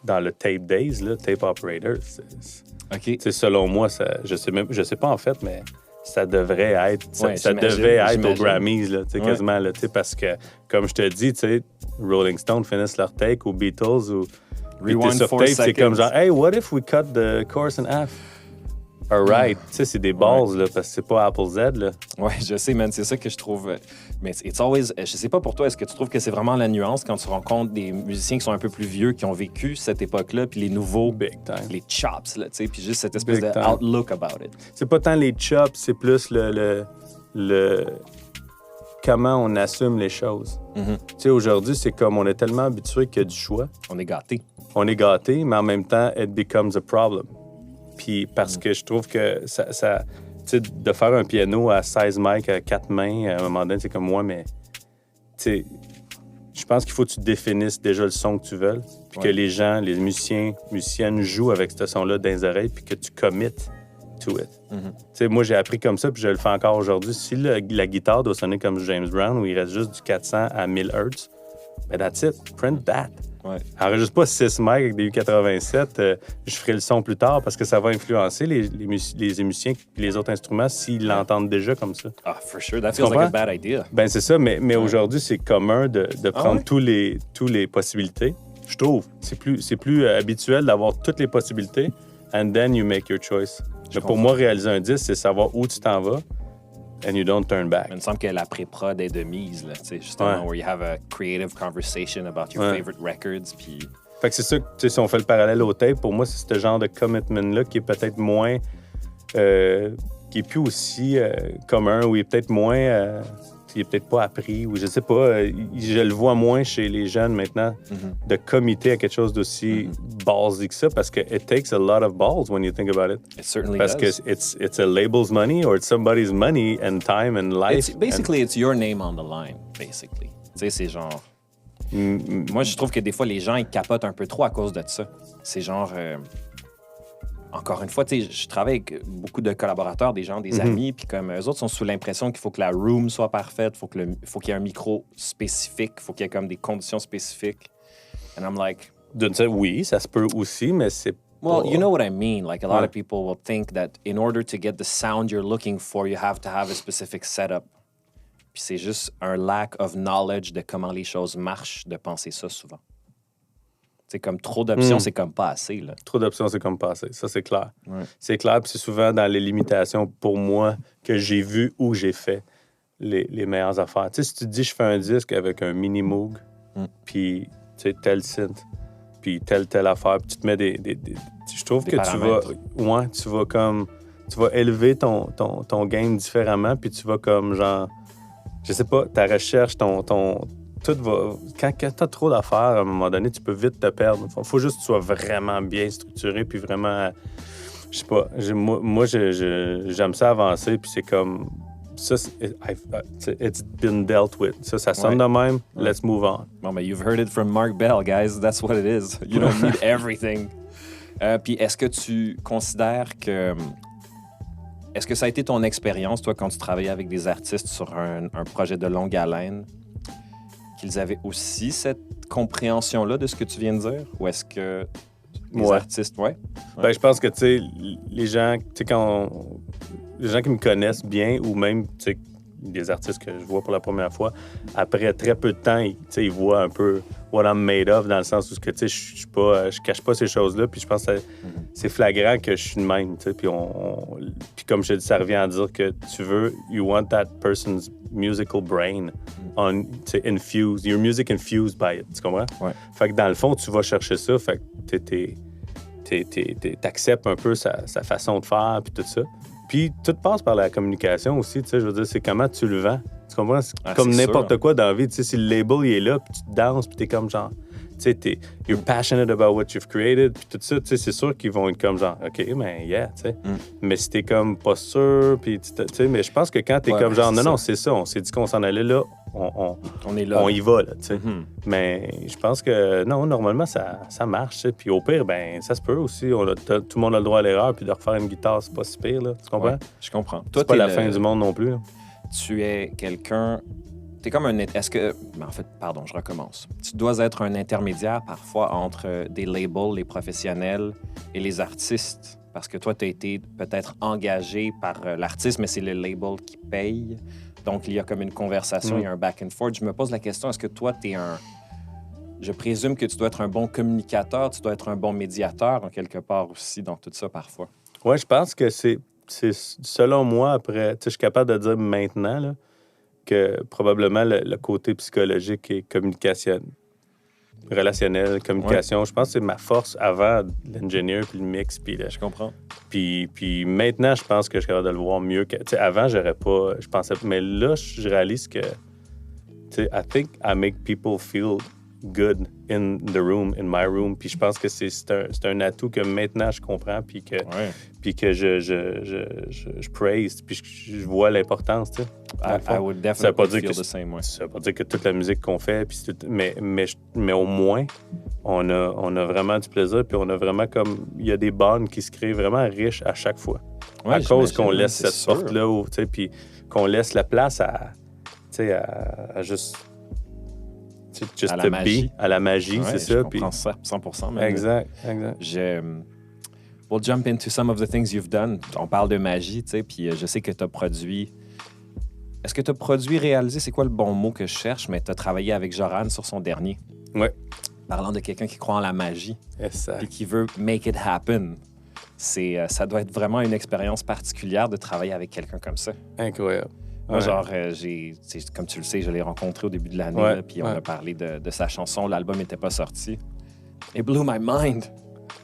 [SPEAKER 2] dans le Tape Days, là, Tape Operator.
[SPEAKER 1] OK.
[SPEAKER 2] Selon moi, je sais pas en fait, mais ça devrait être... Ça devait être aux Grammys, là, quasiment, là, parce que, comme je te dis, tu sais, Rolling Stone finissent leur take, ou Beatles, ou...
[SPEAKER 1] Rewind
[SPEAKER 2] sur
[SPEAKER 1] 4
[SPEAKER 2] tape,
[SPEAKER 1] seconds.
[SPEAKER 2] c'est comme genre, hey, what if we cut the chorus in half? All right. Tu sais, c'est des balls, là, parce que c'est pas Apple Z, là.
[SPEAKER 1] Ouais, je sais, man. C'est ça que je trouve. Mais it's always. Je sais pas pour toi, est-ce que tu trouves que c'est vraiment la nuance quand tu rencontres des musiciens qui sont un peu plus vieux, qui ont vécu cette époque-là, puis les nouveaux.
[SPEAKER 2] Big time.
[SPEAKER 1] Les chops, là, tu sais, puis juste cette espèce
[SPEAKER 2] Big
[SPEAKER 1] de
[SPEAKER 2] time.
[SPEAKER 1] outlook about it.
[SPEAKER 2] C'est pas tant les chops, c'est plus le comment on assume les choses. Tu sais, aujourd'hui, c'est comme on est tellement habitué qu'il y a du choix.
[SPEAKER 1] On est gâtés.
[SPEAKER 2] On est gâtés, mais en même temps, it becomes a problem. Puis parce que je trouve que ça tu sais, de faire un piano à 16 mics, à 4 mains, à un moment donné, c'est comme moi, mais tu sais, je pense qu'il faut que tu définisses déjà le son que tu veux, puis que les gens, les musiciennes jouent avec ce son-là dans les oreilles, puis que tu commit to it. Tu sais, moi, j'ai appris comme ça, puis je le fais encore aujourd'hui. Si la guitare doit sonner comme James Brown, où il reste juste du 400 à 1000 Hz, ben that's it. Print that.
[SPEAKER 1] Ouais.
[SPEAKER 2] Enregistre pas 6 mics avec des U87. Je ferai le son plus tard parce que ça va influencer les musiciens et les autres instruments s'ils l'entendent déjà comme ça.
[SPEAKER 1] Ah, for sure. That feels like a bad idea.
[SPEAKER 2] Ben c'est ça, mais aujourd'hui, c'est commun de prendre tous les possibilités. Je trouve. C'est plus habituel d'avoir toutes les possibilités and then you make your choice. Mais pour moi, réaliser un disque, c'est savoir où tu t'en vas and you don't turn back.
[SPEAKER 1] Il me semble que la pré-prod est de mise, là, tu sais, justement, where you have a creative conversation about your favorite records, puis...
[SPEAKER 2] Fait que c'est ça, tu sais, si on fait le parallèle au tape, pour moi, c'est ce genre de commitment-là qui est peut-être moins... qui est plus aussi commun, ou il est peut-être moins... il est peut-être pas appris, ou je sais pas, je le vois moins chez les jeunes maintenant, de committer à quelque chose d'aussi ballsy que ça, parce que it takes a lot of balls when you think about it.
[SPEAKER 1] It certainly
[SPEAKER 2] parce
[SPEAKER 1] does.
[SPEAKER 2] Parce que it's a label's money, or it's somebody's money and time and life.
[SPEAKER 1] It's your name on the line, basically. Tu sais, c'est genre... Moi, je trouve que des fois, les gens, ils capotent un peu trop à cause de ça. C'est genre... Encore une fois, tu sais, je travaille avec beaucoup de collaborateurs, des gens, des amis, puis comme eux autres sont sous l'impression qu'il faut que la room soit parfaite, faut qu'il y ait un micro spécifique, faut qu'il y ait comme des conditions spécifiques. And I'm like...
[SPEAKER 2] Oui, ça se peut aussi, mais c'est
[SPEAKER 1] Well, you know what I mean. Like, a lot of people will think that in order to get the sound you're looking for, you have to have a specific setup. Puis c'est juste un lack of knowledge de comment les choses marchent de penser ça souvent. C'est comme trop d'options, c'est comme pas assez, là.
[SPEAKER 2] Trop d'options, c'est comme pas assez. Ça, c'est clair.
[SPEAKER 1] Ouais.
[SPEAKER 2] C'est clair, puis c'est souvent dans les limitations, pour moi, que j'ai vu ou j'ai fait les meilleures affaires. Tu sais, si tu te dis, je fais un disque avec un mini-moog, puis, tu sais, tel synth, puis telle affaire, puis tu te mets je trouve que tu vas comme... Tu vas élever ton game différemment, puis tu vas comme, genre... Je sais pas, ta recherche, tout va... Quand t'as trop d'affaires, à un moment donné, tu peux vite te perdre. Faut juste que tu sois vraiment bien structuré, puis vraiment... Je sais pas, moi, j'aime ça avancer, puis c'est comme... Ça, it's been dealt with. Ça sonne de même, let's move on.
[SPEAKER 1] Bon, mais you've heard it from Mark Bell, guys. That's what it is. You don't need everything. Puis est-ce que tu considères que... Est-ce que ça a été ton expérience, toi, quand tu travaillais avec des artistes sur un projet de longue haleine, qu'ils avaient aussi cette compréhension-là de ce que tu viens de dire? Ou est-ce que les artistes... Ouais.
[SPEAKER 2] Ben, je pense que, tu sais, les gens, tu sais, les gens qui me connaissent bien, ou même, tu sais, des artistes que je vois pour la première fois, après très peu de temps, ils voient un peu what I'm made of, dans le sens où, tu sais, je cache pas ces choses-là, puis je pense que c'est flagrant que je suis de même, tu sais, puis comme je te dis, ça revient à dire que tu veux, you want that person's musical brain infused, your music infused by it, tu comprends?
[SPEAKER 1] Ouais.
[SPEAKER 2] Fait que dans le fond, tu vas chercher ça, fait que t'acceptes un peu sa façon de faire, puis tout ça. Puis tout passe par la communication aussi, tu sais, je veux dire, c'est comment tu le vends. Tu comprends? C'est comme n'importe quoi dans la vie, tu sais, si le label, il est là, puis tu te danses, puis t'es comme genre, tu sais, you're passionate about what you've created, puis tout ça, tu sais, c'est sûr qu'ils vont être comme genre, OK, mais yeah, tu sais. Mais si t'es comme pas sûr, puis tu sais, mais je pense que quand t'es comme genre, non, c'est ça, on s'est dit qu'on s'en allait là,
[SPEAKER 1] on est là.
[SPEAKER 2] On y va, là, tu sais. Mais je pense que, non, normalement, ça marche, tu sais. Puis au pire, ben ça se peut aussi. Tout le monde a le droit à l'erreur, puis de refaire une guitare, c'est pas si pire, là. Tu comprends?
[SPEAKER 1] Ouais, je comprends. Toi,
[SPEAKER 2] c'est pas la fin du monde non plus, là.
[SPEAKER 1] Tu es quelqu'un... T'es comme un... Est-ce que... En fait, pardon, je recommence. Tu dois être un intermédiaire, parfois, entre des labels, les professionnels et les artistes. Parce que toi, tu as été peut-être engagé par l'artiste, mais c'est le label qui paye. Donc, il y a comme une conversation, il y a un back and forth. Je me pose la question, est-ce que toi, tu es un... Je présume que tu dois être un bon communicateur, tu dois être un bon médiateur, en quelque part aussi, dans tout ça, parfois.
[SPEAKER 2] Oui, je pense que c'est selon moi, après, tu sais, je suis capable de dire maintenant là, que probablement le côté psychologique et relationnel, communication, je pense que c'est ma force avant l'ingénieur puis le mix. Puis
[SPEAKER 1] je comprends.
[SPEAKER 2] Puis maintenant, je pense que je suis capable de le voir mieux. Tu sais, avant, j'aurais pas... Je pensais... Mais là, je réalise que... Tu sais, I think I make people feel good in the room, in my room. Puis je pense que c'est un atout que maintenant, je comprends puis que je praise puis je vois l'importance, tu sais.
[SPEAKER 1] I would definitely feel the same way.
[SPEAKER 2] Ça veut pas dire que toute la musique qu'on fait, puis mais au moins, on a vraiment du plaisir, puis on a vraiment comme... Il y a des bonnes qui se créent vraiment riches à chaque fois. Ouais, à cause qu'on laisse cette porte-là, tu sais, puis qu'on laisse la place à juste... Just
[SPEAKER 1] à la magie.
[SPEAKER 2] À la magie, c'est ça.
[SPEAKER 1] Je comprends ça 100%. Même.
[SPEAKER 2] Exact.
[SPEAKER 1] We'll jump into some of the things you've done. On parle de magie, tu sais, puis je sais que tu as produit... Est-ce que tu as produit, réalisé, c'est quoi le bon mot que je cherche, mais tu as travaillé avec Joran sur son dernier.
[SPEAKER 2] Oui.
[SPEAKER 1] Parlant de quelqu'un qui croit en la magie
[SPEAKER 2] exact.
[SPEAKER 1] Et qui veut make it happen. Ça doit être vraiment une expérience particulière de travailler avec quelqu'un comme ça.
[SPEAKER 2] Incroyable.
[SPEAKER 1] Moi, genre, comme tu le sais, je l'ai rencontré au début de l'année, puis on a parlé de sa chanson. L'album n'était pas sorti. It blew my mind.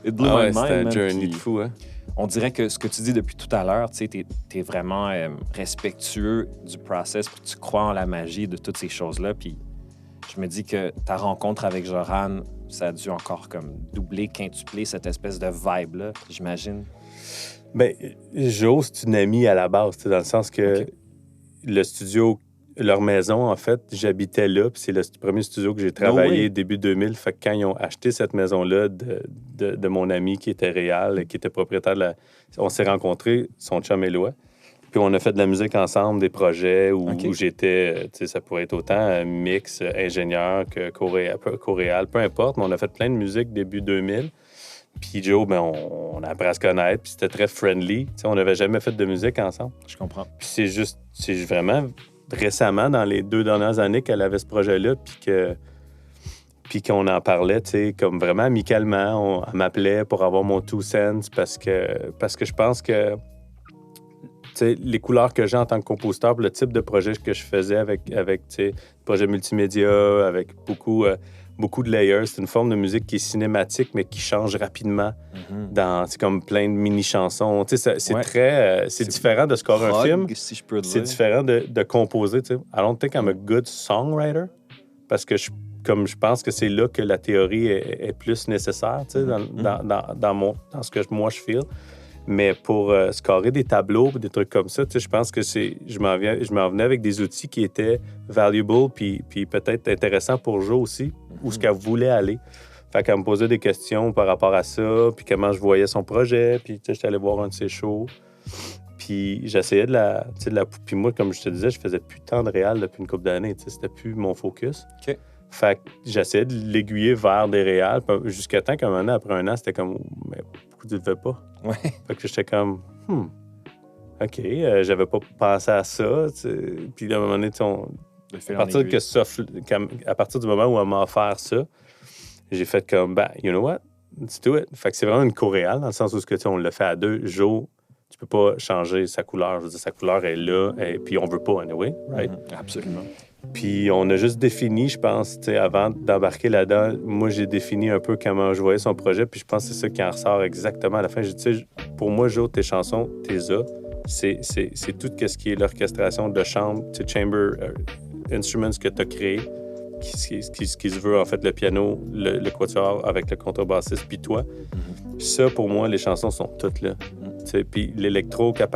[SPEAKER 1] It blew my mind.
[SPEAKER 2] C'était un journey de fou, hein?
[SPEAKER 1] On dirait que ce que tu dis depuis tout à l'heure, tu sais, t'es vraiment respectueux du process, puis tu crois en la magie de toutes ces choses-là. Puis je me dis que ta rencontre avec Joran, ça a dû encore comme doubler, quintupler cette espèce de vibe-là, j'imagine.
[SPEAKER 2] Bien, Jo, c'est une amie à la base, dans le sens que le studio, leur maison, en fait, j'habitais là, puis c'est le premier studio que j'ai travaillé début 2000. Fait que quand ils ont acheté cette maison-là de mon ami qui était réal, qui était propriétaire de la... On s'est rencontrés, son chum Éloi. Puis on a fait de la musique ensemble, des projets où j'étais, ça pourrait être autant mix, ingénieur que choréal, peu importe, mais on a fait plein de musique début 2000. Puis Joe, on a appris à se connaître, puis c'était très friendly. On n'avait jamais fait de musique ensemble.
[SPEAKER 1] Je comprends.
[SPEAKER 2] Puis c'est vraiment récemment, dans les 2 dernières années, qu'elle avait ce projet-là, puis qu'on en parlait, comme vraiment amicalement. Elle m'appelait pour avoir mon 2 cents parce que je pense que les couleurs que j'ai en tant que compositeur, le type de projet que je faisais avec projet multimédia, avec beaucoup de layers. C'est une forme de musique qui est cinématique, mais qui change rapidement. C'est comme plein de mini-chansons. C'est différent de scorer un film.
[SPEAKER 1] Si je peux dire.
[SPEAKER 2] C'est différent de composer. I don't think I'm a good songwriter, parce que je pense que c'est là que la théorie est plus nécessaire dans ce que moi je feel. Mais pour scorer des tableaux, des trucs comme ça, je pense que je m'en venais avec des outils qui étaient valuable puis peut-être intéressants pour Joe aussi, où ce qu'elle voulait aller. Fait qu'elle me posait des questions par rapport à ça, puis comment je voyais son projet, puis j'étais allé voir un de ses shows. Puis j'essayais de la... Puis moi, comme je te disais, je faisais plus tant de réal depuis une couple d'années. C'était plus mon focus.
[SPEAKER 1] OK.
[SPEAKER 2] Fait que j'essayais de l'aiguiller vers des réals, jusqu'à temps qu'à un moment donné, après un an, c'était comme... Mais pourquoi tu le fais pas?
[SPEAKER 1] Ouais.
[SPEAKER 2] Fait que j'étais comme... OK, j'avais pas pensé à ça. Puis à un moment donné, à partir du moment où elle m'a offert ça, j'ai fait comme, you know what? Let's do it. Fait que c'est vraiment une co-réal, dans le sens où on le fait à 2. Joe, tu peux pas changer sa couleur. Je veux dire, sa couleur est là, et puis on veut pas, anyway, right?
[SPEAKER 1] Absolument.
[SPEAKER 2] Puis on a juste défini, je pense, avant d'embarquer là-dedans, moi, j'ai défini un peu comment je voyais son projet, puis je pense que c'est ça qui en ressort exactement à la fin. J'ai dit, pour moi, Joe, tes chansons, tes c'est tout ce qui est l'orchestration de chambre, chamber instruments que tu as créé, qui se veut, en fait, le piano, le quatuor avec le contrebassiste, puis toi. Ça, pour moi, les chansons sont toutes là. Puis l'électro qu'elle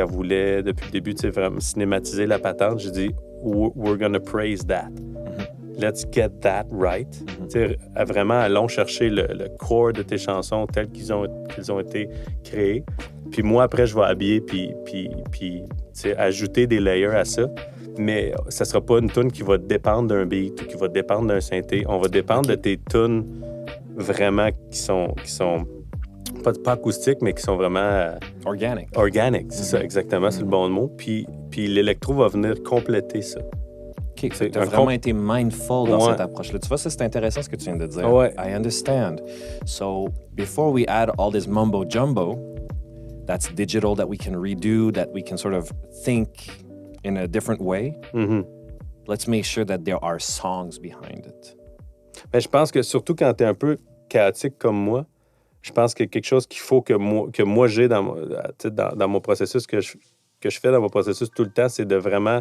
[SPEAKER 2] voulait depuis le début, vraiment cinématiser la patente, j'ai dit, we're gonna praise that. Let's get that right. Vraiment, allons chercher le core de tes chansons telles qu'ils ont été créées. Puis moi, après, je vais habiller puis ajouter des layers à ça. Mais ça sera pas une tune qui va dépendre d'un beat ou qui va dépendre d'un synthé. On va dépendre de tes tunes vraiment qui sont pas acoustiques, mais qui sont vraiment... Organic, c'est ça, exactement, c'est le bon mot. Puis l'électro va venir compléter ça.
[SPEAKER 1] OK, tu as vraiment été mindful dans cette approche-là. Tu vois, ça, c'est intéressant ce que tu viens de dire.
[SPEAKER 2] Ouais.
[SPEAKER 1] I understand. So, before we add all this mumbo-jumbo, that's digital, that we can redo, that we can sort of think in a different way, let's make sure that there are songs behind it.
[SPEAKER 2] Mais je pense que surtout quand tu es un peu chaotique comme moi, je pense que quelque chose qu'il faut que moi j'ai dans mon processus, que je fais dans mon processus tout le temps, c'est de vraiment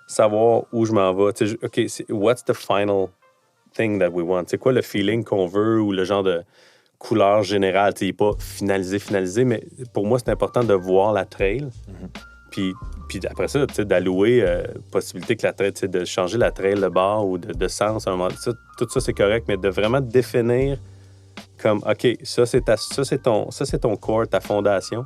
[SPEAKER 2] savoir où je m'en vais. OK, what's the final thing that we want? C'est quoi le feeling qu'on veut ou le genre de couleur générale? Il n'est pas finalisé, mais pour moi, c'est important de voir la trail. Puis après ça, d'allouer possibilité que la trail, de changer la trail de bord ou de sens à un moment. Tout ça, c'est correct, mais de vraiment définir comme, OK, ça, c'est ton core, ta fondation.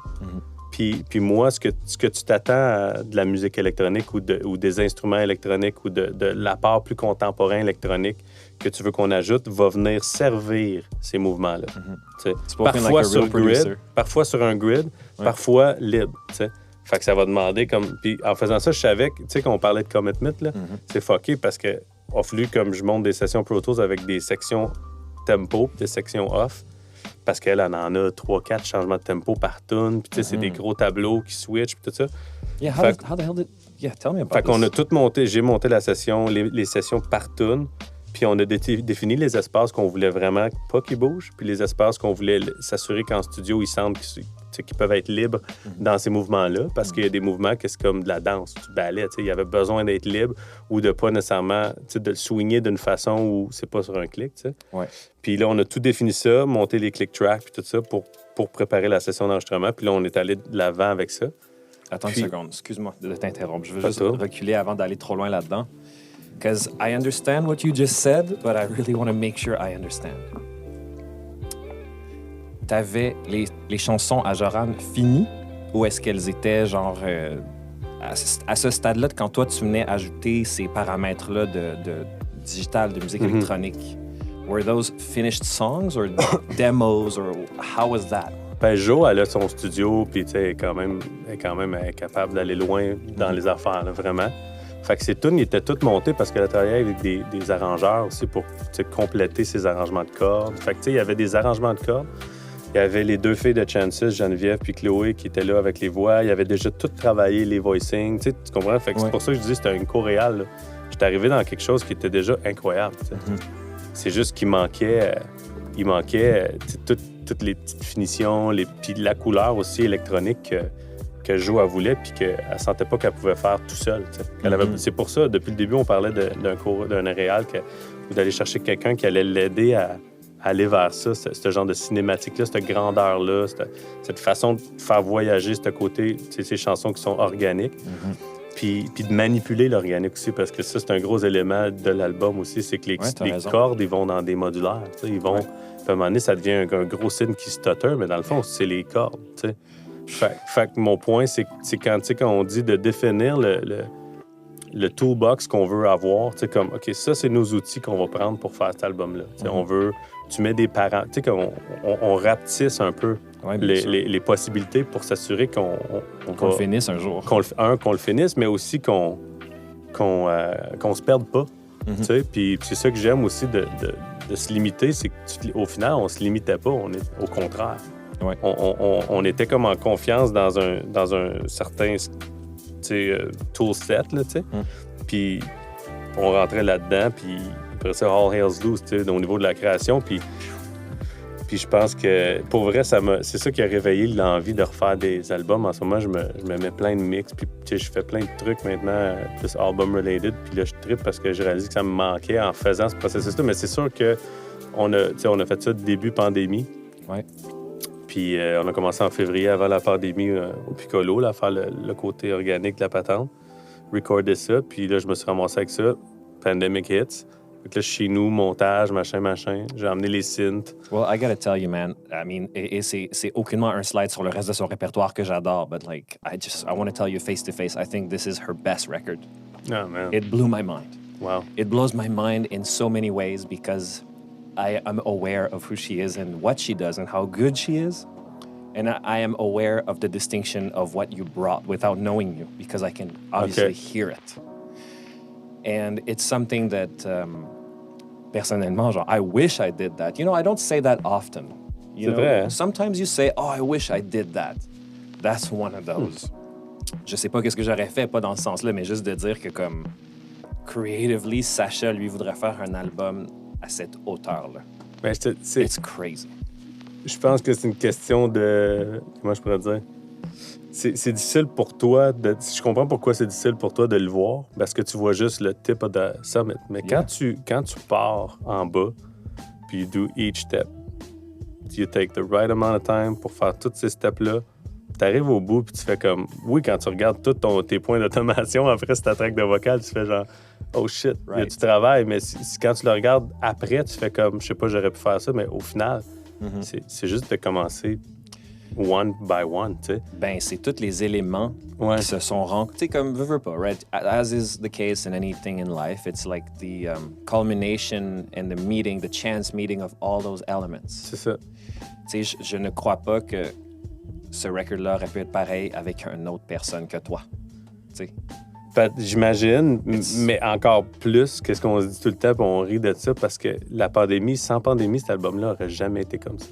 [SPEAKER 2] Puis moi, ce que tu t'attends de la musique électronique ou des instruments électroniques ou de l'apport plus contemporain électronique que tu veux qu'on ajoute va venir servir ces mouvements-là. Parfois sur un grid, parfois libre. Fait que ça va demander comme... Puis en faisant ça, je savais que, quand on parlait de commitment, là, c'est fucké parce que a fallu comme je monte des sessions Pro Tools avec des sections tempo, des sections off, parce qu'elle en a 3-4 changements de tempo par tune, puis c'est des gros tableaux qui switchent, puis tout ça.
[SPEAKER 1] Yeah, how the hell did... Yeah, tell me about
[SPEAKER 2] Fait qu'on a tout monté, j'ai monté la session, les sessions par tune, puis on a défini les espaces qu'on voulait vraiment pas qu'ils bougent, puis les espaces qu'on voulait s'assurer qu'en studio, ils sentent qu'ils peuvent être libres dans ces mouvements-là, parce qu'il y a des mouvements que c'est comme de la danse, du ballet, il y avait besoin d'être libre ou de pas nécessairement, de le swinguer d'une façon où c'est pas sur un clic,
[SPEAKER 1] Ouais.
[SPEAKER 2] Puis là, on a tout défini ça, monté les click tracks puis tout ça pour préparer la session d'enregistrement, puis là, on est allé de l'avant avec ça.
[SPEAKER 1] Attends une seconde, excuse-moi de t'interrompre. Je veux juste reculer avant d'aller trop loin là-dedans. Because I understand what you just said, but I really want to make sure I understand. T'avais les chansons à Joran finies ou est-ce qu'elles étaient genre à ce stade-là, quand toi, tu venais ajouter ces paramètres-là de digital, de musique électronique, were those finished songs or demos, or how was that?
[SPEAKER 2] Ben, Jo, elle a son studio, puis tu sais, elle est quand même capable d'aller loin dans les affaires, là, vraiment. Fait que ces tunes étaient toutes montées parce qu'elle a travaillé avec des arrangeurs aussi pour compléter ses arrangements de cordes. Fait que tu sais, il y avait des arrangements de cordes. Il y avait les deux filles de Chances, Geneviève puis Chloé, qui étaient là avec les voix. Il y avait déjà tout travaillé, les voicings. Tu comprends? Fait que c'est pour ça que je dis que c'était une co-réal. J'étais arrivé dans quelque chose qui était déjà incroyable. C'est juste qu'il manquait... toutes les petites finitions, puis la couleur aussi électronique que Jo elle voulait, puis qu'elle sentait pas qu'elle pouvait faire tout seul. C'est pour ça, depuis le début, on parlait d'un réal, d'aller chercher quelqu'un qui allait l'aider à aller vers ça, ce genre de cinématique-là, cette grandeur-là, cette façon de faire voyager ce côté, ces chansons qui sont organiques. Puis de manipuler l'organique aussi, parce que ça, c'est un gros élément de l'album aussi, c'est que les cordes, ils vont dans des modulaires. Ils vont... À un moment donné, ça devient un gros signe qui stutter, mais dans le fond, c'est les cordes. Fait que mon point, c'est quand on dit de définir le toolbox qu'on veut avoir, comme, OK, ça, c'est nos outils qu'on va prendre pour faire cet album-là. On veut... Tu mets des parents... Tu sais, on rapetisse un peu les possibilités pour s'assurer qu'on
[SPEAKER 1] le finisse un jour.
[SPEAKER 2] Qu'on le finisse, mais aussi qu'on se perde pas. Puis c'est ça que j'aime aussi de se limiter, c'est qu'au final, on se limitait pas, on est au contraire.
[SPEAKER 1] Ouais.
[SPEAKER 2] On était comme en confiance dans un certain tool set, là, puis on rentrait là-dedans, puis après ça, all hell's loose, au niveau de la création, puis je pense que, pour vrai, c'est ça qui a réveillé l'envie de refaire des albums. En ce moment, je me mets plein de mix, puis je fais plein de trucs maintenant, plus album-related, puis là, je trippe parce que j'ai réalisé que ça me manquait en faisant ce processus-là. Mais c'est sûr qu'on a fait ça début pandémie.
[SPEAKER 1] Ouais.
[SPEAKER 2] Puis on a commencé en février, avant la pandémie, au Piccolo, là, à faire le côté organique de la patente, recorder ça, puis là, je me suis ramassé avec ça, Pandemic Hits. Fait que là, chez nous, montage, machin. J'ai amené les synths.
[SPEAKER 1] Well, I gotta tell you, man. I mean, et c'est aucunement un slide sur le reste de son répertoire que j'adore, but like, I want to tell you face to face, I think this is her best record.
[SPEAKER 2] Oh, man.
[SPEAKER 1] It blew my mind.
[SPEAKER 2] Wow.
[SPEAKER 1] It blows my mind in so many ways because I am aware of who she is and what she does and how good she is. And I am aware of the distinction of what you brought without knowing you because I can obviously hear it. And it's something that, personnellement, genre, I wish I did that. You know, I don't say that often. You know,
[SPEAKER 2] vrai, hein?
[SPEAKER 1] Sometimes you say, oh, I wish I did that. That's one of those. Je sais pas qu'est-ce que j'aurais fait, pas dans ce sens-là, mais juste de dire que, comme, creatively, Sacha, lui, voudrait faire un album à cette hauteur-là.
[SPEAKER 2] Ben,
[SPEAKER 1] It's crazy.
[SPEAKER 2] Je pense que c'est une question de... Comment je pourrais dire? C'est difficile pour toi je comprends pourquoi c'est difficile pour toi de le voir, parce que tu vois juste le tip of the summit. Mais quand tu pars en bas, puis you do each step, you take the right amount of time pour faire tous ces steps-là, tu arrives au bout, puis tu fais comme... Oui, quand tu regardes tous tes points d'automation après cette track de vocal, tu fais genre... Oh shit, il y a du travail, mais quand tu le regardes après, tu fais comme... Je sais pas, j'aurais pu faire ça, mais au final, c'est juste de commencer... one by one, tu sais.
[SPEAKER 1] Ben, c'est tous les éléments qui se sont rencontrés. Tu sais, comme, veux pas, right? As is the case in anything in life, it's like the culmination and the meeting, the chance meeting of all those elements.
[SPEAKER 2] C'est ça.
[SPEAKER 1] Tu sais, je ne crois pas que ce record-là aurait pu être pareil avec une autre personne que toi. Tu sais.
[SPEAKER 2] J'imagine, mais encore plus, qu'est-ce qu'on se dit tout le temps, puis on rit de ça, parce que sans pandémie, cet album-là aurait jamais été comme ça.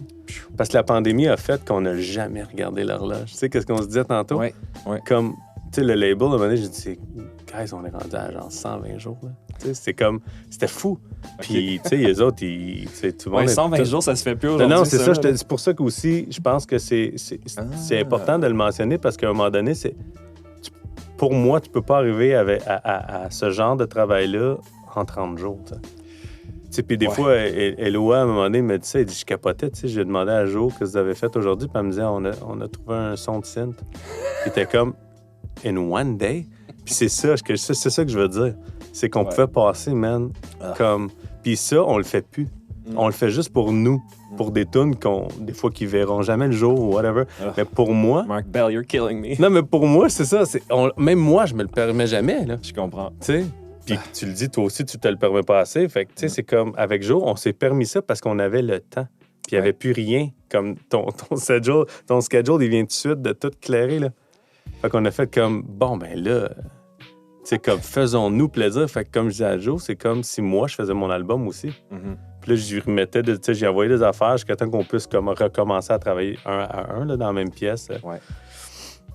[SPEAKER 2] Parce que la pandémie a fait qu'on n'a jamais regardé l'horloge. Tu sais, qu'est-ce qu'on se disait tantôt?
[SPEAKER 1] Oui.
[SPEAKER 2] Comme, tu sais, le label, à un moment donné, j'ai dit, guys, on est rendu à genre 120 jours, là. Tu sais, c'était fou. Puis, tu sais, les autres, tout le monde...
[SPEAKER 1] 120 jours, ça se fait plus aujourd'hui.
[SPEAKER 2] Non, c'est ça. C'est pour ça qu'aussi, je pense que c'est important de le mentionner, parce qu'à un moment donné, pour moi, tu peux pas arriver à ce genre de travail-là en 30 jours. Puis des fois, Eloa, à un moment donné, me dit ça. Elle dit, je capotais. J'ai demandé à Jo ce que vous avez fait aujourd'hui. Puis elle me disait, on a trouvé un son de synth. Puis était comme, in one day. Puis c'est ça que je veux dire. C'est qu'on pouvait passer, man, comme... Puis ça, on le fait plus. On le fait juste pour nous. pour des tunes des fois qui verront jamais le jour ou whatever. Mais pour moi...
[SPEAKER 1] Mark Bell, you're killing me.
[SPEAKER 2] Non, mais pour moi, c'est ça. Même moi, je me le permets jamais, là.
[SPEAKER 1] Je comprends.
[SPEAKER 2] Tu sais? Puis tu le dis, toi aussi, tu te le permets pas assez. Fait que, tu sais, c'est comme, avec Joe, on s'est permis ça parce qu'on avait le temps. Puis il n'y avait plus rien. Comme ton schedule, il vient tout de suite de tout clairer, là. Fait qu'on a fait comme, bon, ben là, c'est comme, faisons-nous plaisir. Fait que comme je disais à Joe, c'est comme si moi, je faisais mon album aussi. Puis là, je lui remettais, tu sais, j'ai envoyé des affaires jusqu'à temps qu'on puisse comme recommencer à travailler un à un, là, dans la même pièce.
[SPEAKER 1] Ouais.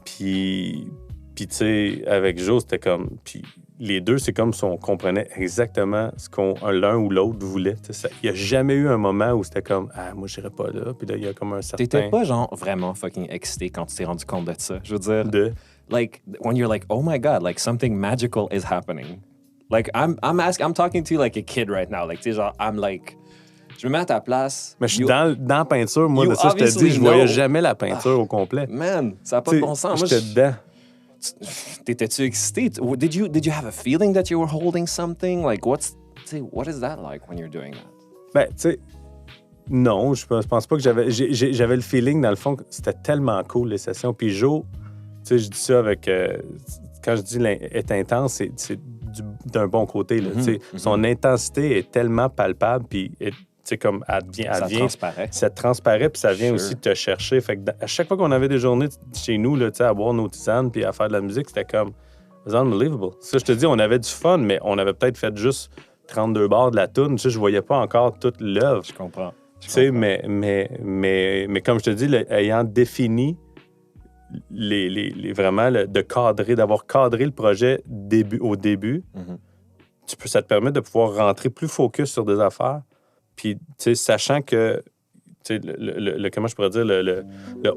[SPEAKER 2] Puis tu sais, avec Joe, c'était comme... Puis les deux, c'est comme si on comprenait exactement ce qu'on l'un ou l'autre voulait. Il n'y a jamais eu un moment où c'était comme « Ah, moi, je n'irais pas là. » Puis là, il y a comme un certain...
[SPEAKER 1] T'étais pas, genre, vraiment fucking excité quand tu t'es rendu compte de ça? Je veux dire... Like, when you're like, oh my God, like, something magical is happening. Like, I'm talking to you like a kid right now. Like, tu sais, genre, I'm like... Je me mets à ta place.
[SPEAKER 2] Mais je suis dans la peinture, moi, de ça, je te dis, je voyais jamais la peinture au complet.
[SPEAKER 1] Man, ça n'a pas de bon sens.
[SPEAKER 2] J'étais dedans.
[SPEAKER 1] T'étais-tu excité? Did you have a feeling that you were holding something? Like, what is that like when you're doing that?
[SPEAKER 2] Ben, tu sais, non, je pense pas que j'avais le feeling, dans le fond, que c'était tellement cool, les sessions. Puis Joe, tu sais, je dis ça avec... quand je dis est intense, c'est d'un bon côté, là. Tu sais, son intensité est tellement palpable, puis... Tu sais, comme,
[SPEAKER 1] ça transparaît.
[SPEAKER 2] Ça transparaît, puis ça vient aussi te chercher. Fait que à chaque fois qu'on avait des journées chez nous, là, tu sais, à boire nos tisanes puis à faire de la musique, c'était comme, it's unbelievable. Ça, je te dis, on avait du fun, mais on avait peut-être fait juste 32 bars de la toune. Tu sais, je voyais pas encore toute l'œuvre.
[SPEAKER 1] Je comprends.
[SPEAKER 2] Tu sais, mais comme je te dis, ayant défini vraiment d'avoir cadré le projet au début, ça te permet de pouvoir rentrer plus focus sur des affaires. Puis, tu sais, sachant que, tu sais, comment je pourrais dire, le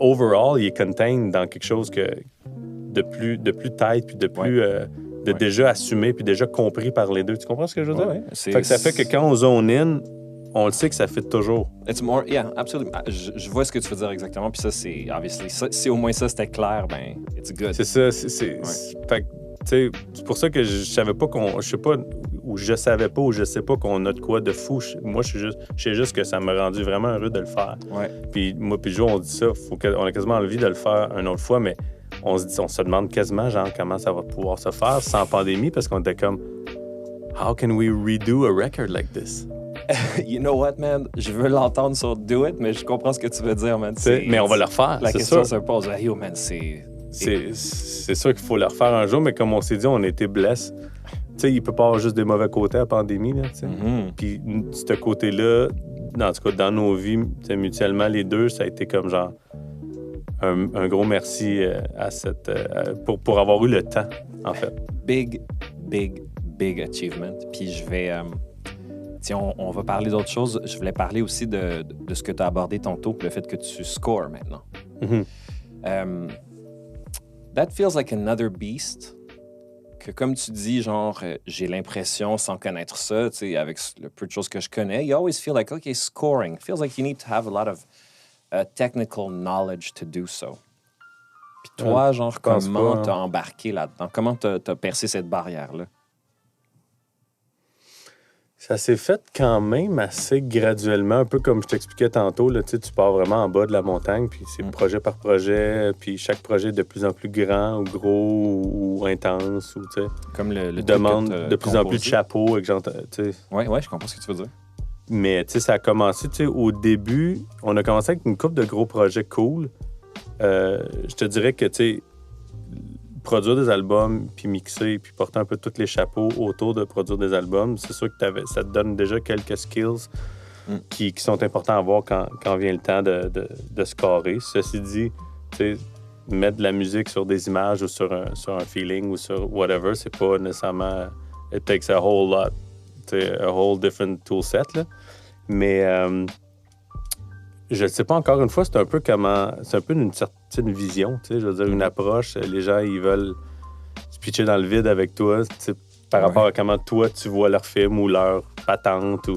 [SPEAKER 2] overall, il est contained dans quelque chose de plus tight, puis de plus, déjà assumé, puis déjà compris par les deux. Tu comprends ce que je veux dire?
[SPEAKER 1] Ouais.
[SPEAKER 2] Fait que ça fait que quand on zone in, on le sait que ça fit toujours.
[SPEAKER 1] It's more, yeah, absolument. Je vois ce que tu veux dire exactement, puis ça, c'est, obviously, si au moins ça, c'était clair, ben, it's good.
[SPEAKER 2] C'est ça, fait que, tu sais, c'est pour ça que je savais pas je sais pas qu'on a de quoi de fou. Moi, je sais juste que ça m'a rendu vraiment heureux de le faire.
[SPEAKER 1] Ouais.
[SPEAKER 2] Puis moi, puis Joe, on dit ça, on a quasiment envie de le faire une autre fois, mais on se demande quasiment, genre, comment ça va pouvoir se faire sans pandémie, parce qu'on était comme, how can we redo a record like this?
[SPEAKER 1] You know what, man? Je veux l'entendre sur Do It, mais je comprends ce que tu veux dire, man.
[SPEAKER 2] Mais on va le refaire,
[SPEAKER 1] la
[SPEAKER 2] c'est
[SPEAKER 1] question
[SPEAKER 2] sûr.
[SPEAKER 1] se pose, yo, man,
[SPEAKER 2] C'est sûr qu'il faut le refaire un jour, mais comme on s'est dit, on a été blessés. Tu sais, il peut pas avoir juste des mauvais côtés à la pandémie, là, tu sais. Puis, ce côté-là, en tout cas, dans nos vies, mutuellement, les deux, ça a été comme genre un gros merci pour avoir eu le temps, en fait.
[SPEAKER 1] Big achievement. Puis je vais... on va parler d'autre chose. Je voulais parler aussi de ce que tu as abordé tantôt, le fait que tu scores maintenant. That feels like another beast. Que comme tu dis, genre, j'ai l'impression, sans connaître ça, tu sais, avec le peu de choses que je connais, you always feel like, okay, scoring. Feels like you need to have a lot of technical knowledge to do so. Puis toi, genre, comment t'as embarqué là-dedans? Comment t'as percé cette barrière-là?
[SPEAKER 2] Ça s'est fait quand même assez graduellement, un peu comme je t'expliquais tantôt. Là, tu pars vraiment en bas de la montagne, puis c'est projet par projet, puis chaque projet est de plus en plus grand ou gros ou intense. Ou,
[SPEAKER 1] comme le
[SPEAKER 2] demande de plus en plus de chapeaux. Oui,
[SPEAKER 1] je comprends ce que tu veux dire.
[SPEAKER 2] Mais ça a commencé, au début, on a commencé avec une couple de gros projets cool. Je te dirais que, produire des albums, puis mixer, puis porter un peu tous les chapeaux autour de produire des albums, c'est sûr que ça te donne déjà quelques skills qui sont importants à avoir quand vient le temps de scorer. Ceci dit, mettre de la musique sur des images ou sur un feeling ou sur whatever, c'est pas nécessairement... It takes a whole lot, a whole different tool set, là. Mais... je ne sais pas, encore une fois, c'est un peu une certaine vision, je veux dire, une approche. Les gens, ils veulent se pitcher dans le vide avec toi, par rapport à comment toi, tu vois leur film ou leur patente.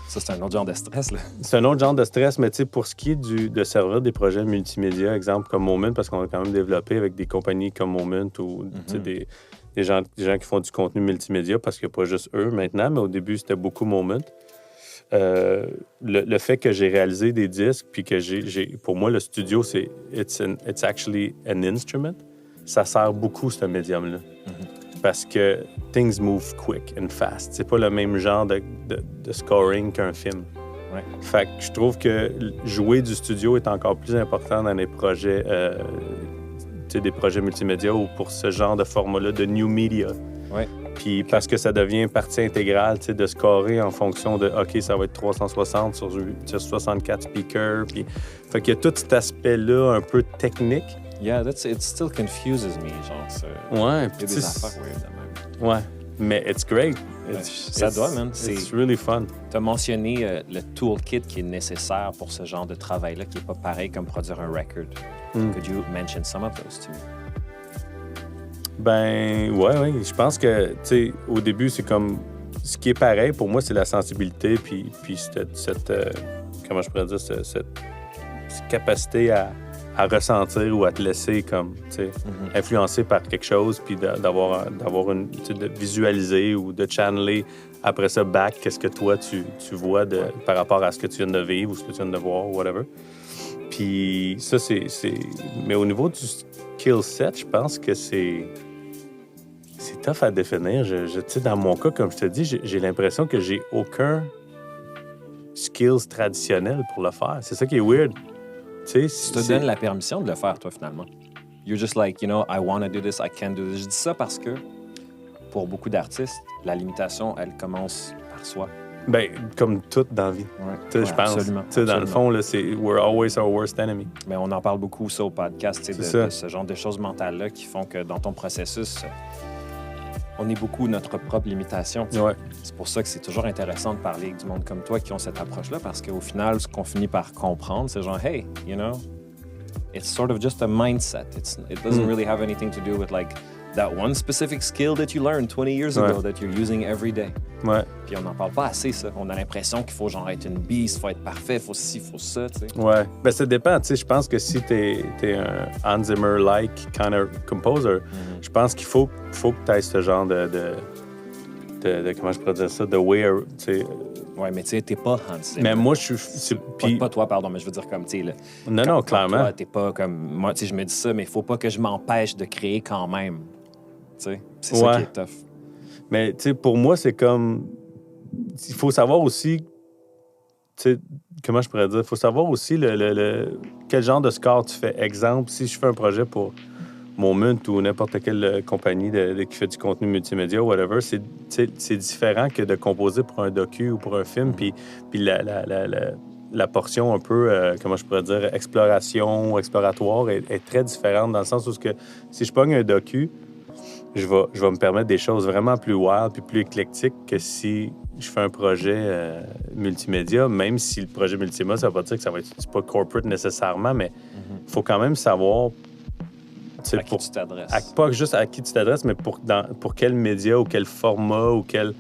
[SPEAKER 1] Ça, c'est un autre genre de stress, là.
[SPEAKER 2] C'est un autre genre de stress, mais pour ce qui est de servir des projets multimédia, exemple comme Moment, parce qu'on a quand même développé avec des compagnies comme Moment ou des gens qui font du contenu multimédia, parce qu'il n'y a pas juste eux maintenant, mais au début, c'était beaucoup Moment. le fait que j'ai réalisé des disques, puis que pour moi, le studio, it's actually an instrument. Ça sert beaucoup, ce médium-là. Parce que things move quick and fast. C'est pas le même genre de scoring qu'un film.
[SPEAKER 1] Ouais.
[SPEAKER 2] Fait que je trouve que jouer du studio est encore plus important dans les projets, des projets multimédia ou pour ce genre de format-là de new media.
[SPEAKER 1] Ouais.
[SPEAKER 2] Puis parce que ça devient partie intégrale, de scorer en fonction de OK, ça va être 360 sur 64 speakers. Puis fait qu'il y a tout cet aspect-là un peu technique.
[SPEAKER 1] Yeah, it still confuses me, genre.
[SPEAKER 2] Ouais,
[SPEAKER 1] puis des affaires weird de même.
[SPEAKER 2] Ouais, mais it's great.
[SPEAKER 1] Ça doit, man.
[SPEAKER 2] It's really fun.
[SPEAKER 1] Tu as mentionné le toolkit qui est nécessaire pour ce genre de travail-là, qui n'est pas pareil comme produire un record. Could you mention some of those, too?
[SPEAKER 2] Ben, ouais. Je pense que, tu sais, au début, c'est comme... Ce qui est pareil, pour moi, c'est la sensibilité, puis cette comment je pourrais dire, cette capacité à ressentir ou à te laisser, comme, tu sais, influencer par quelque chose, puis d'avoir une... de visualiser ou de channeler après ça, back, qu'est-ce que toi, tu vois par rapport à ce que tu viens de vivre ou ce que tu viens de voir, ou whatever. Puis ça, c'est... Mais au niveau du skill set, je pense que c'est tough à définir. Tu sais, dans mon cas, comme je te dis, j'ai l'impression que j'ai aucun skills traditionnel pour le faire. C'est ça qui est weird. Tu sais,
[SPEAKER 1] tu te donnes la permission de le faire, toi, finalement. You're just like, you know, I want to do this, I can do this. Je dis ça parce que, pour beaucoup d'artistes, la limitation, elle commence par soi.
[SPEAKER 2] Ben, comme tout dans la vie.
[SPEAKER 1] Ouais,
[SPEAKER 2] je pense.
[SPEAKER 1] Absolument.
[SPEAKER 2] Dans le fond, là, c'est we're always our worst enemy.
[SPEAKER 1] Mais on en parle beaucoup, ça, au podcast, de ce genre de choses mentales-là qui font que dans ton processus, on est beaucoup notre propre limitation.
[SPEAKER 2] Ouais.
[SPEAKER 1] C'est pour ça que c'est toujours intéressant de parler avec du monde comme toi qui ont cette approche-là, parce qu'au final, ce qu'on finit par comprendre, c'est genre, hey, you know, it's sort of just a mindset. It doesn't really have anything to do with, like, that one specific skill that you learned 20 years ago that you're using every day.
[SPEAKER 2] Ouais.
[SPEAKER 1] Puis on n'en parle pas assez, ça. On a l'impression qu'il faut genre être une beast, il faut être parfait, il faut ci, il faut ça, tu sais.
[SPEAKER 2] Ouais. Ben, ça dépend, tu sais. Je pense que si t'es un Hans Zimmer-like kind of composer, je pense qu'il faut que t'aies ce genre de comment je pourrais dire ça, de way, tu sais.
[SPEAKER 1] Ouais, mais tu sais, t'es pas Hans Zimmer.
[SPEAKER 2] Mais moi, je suis...
[SPEAKER 1] Pas toi, pardon, mais je veux dire comme, tu sais...
[SPEAKER 2] Non, clairement.
[SPEAKER 1] Toi, t'es pas comme... Moi, tu sais, je me dis ça, mais il faut pas que je m'empêche de créer quand même. Tu sais, c'est ça qui est tough.
[SPEAKER 2] Mais, tu sais, pour moi, c'est comme... Il faut savoir aussi... Tu sais, comment je pourrais dire? Il faut savoir aussi quel genre de score tu fais. Exemple, si je fais un projet pour Moment ou n'importe quelle compagnie qui fait du contenu multimédia, whatever, c'est différent que de composer pour un docu ou pour un film, puis la portion un peu, comment je pourrais dire, exploratoire est très différente dans le sens où si je pogne un docu, je vais me permettre des choses vraiment plus wild puis plus éclectiques que si je fais un projet multimédia, même si le projet multimédia, ça veut pas dire que c'est pas corporate nécessairement, mais il faut quand même savoir
[SPEAKER 1] à qui tu t'adresses.
[SPEAKER 2] Pas juste à qui tu t'adresses, mais pour quel média ou quel format ou quel... Tu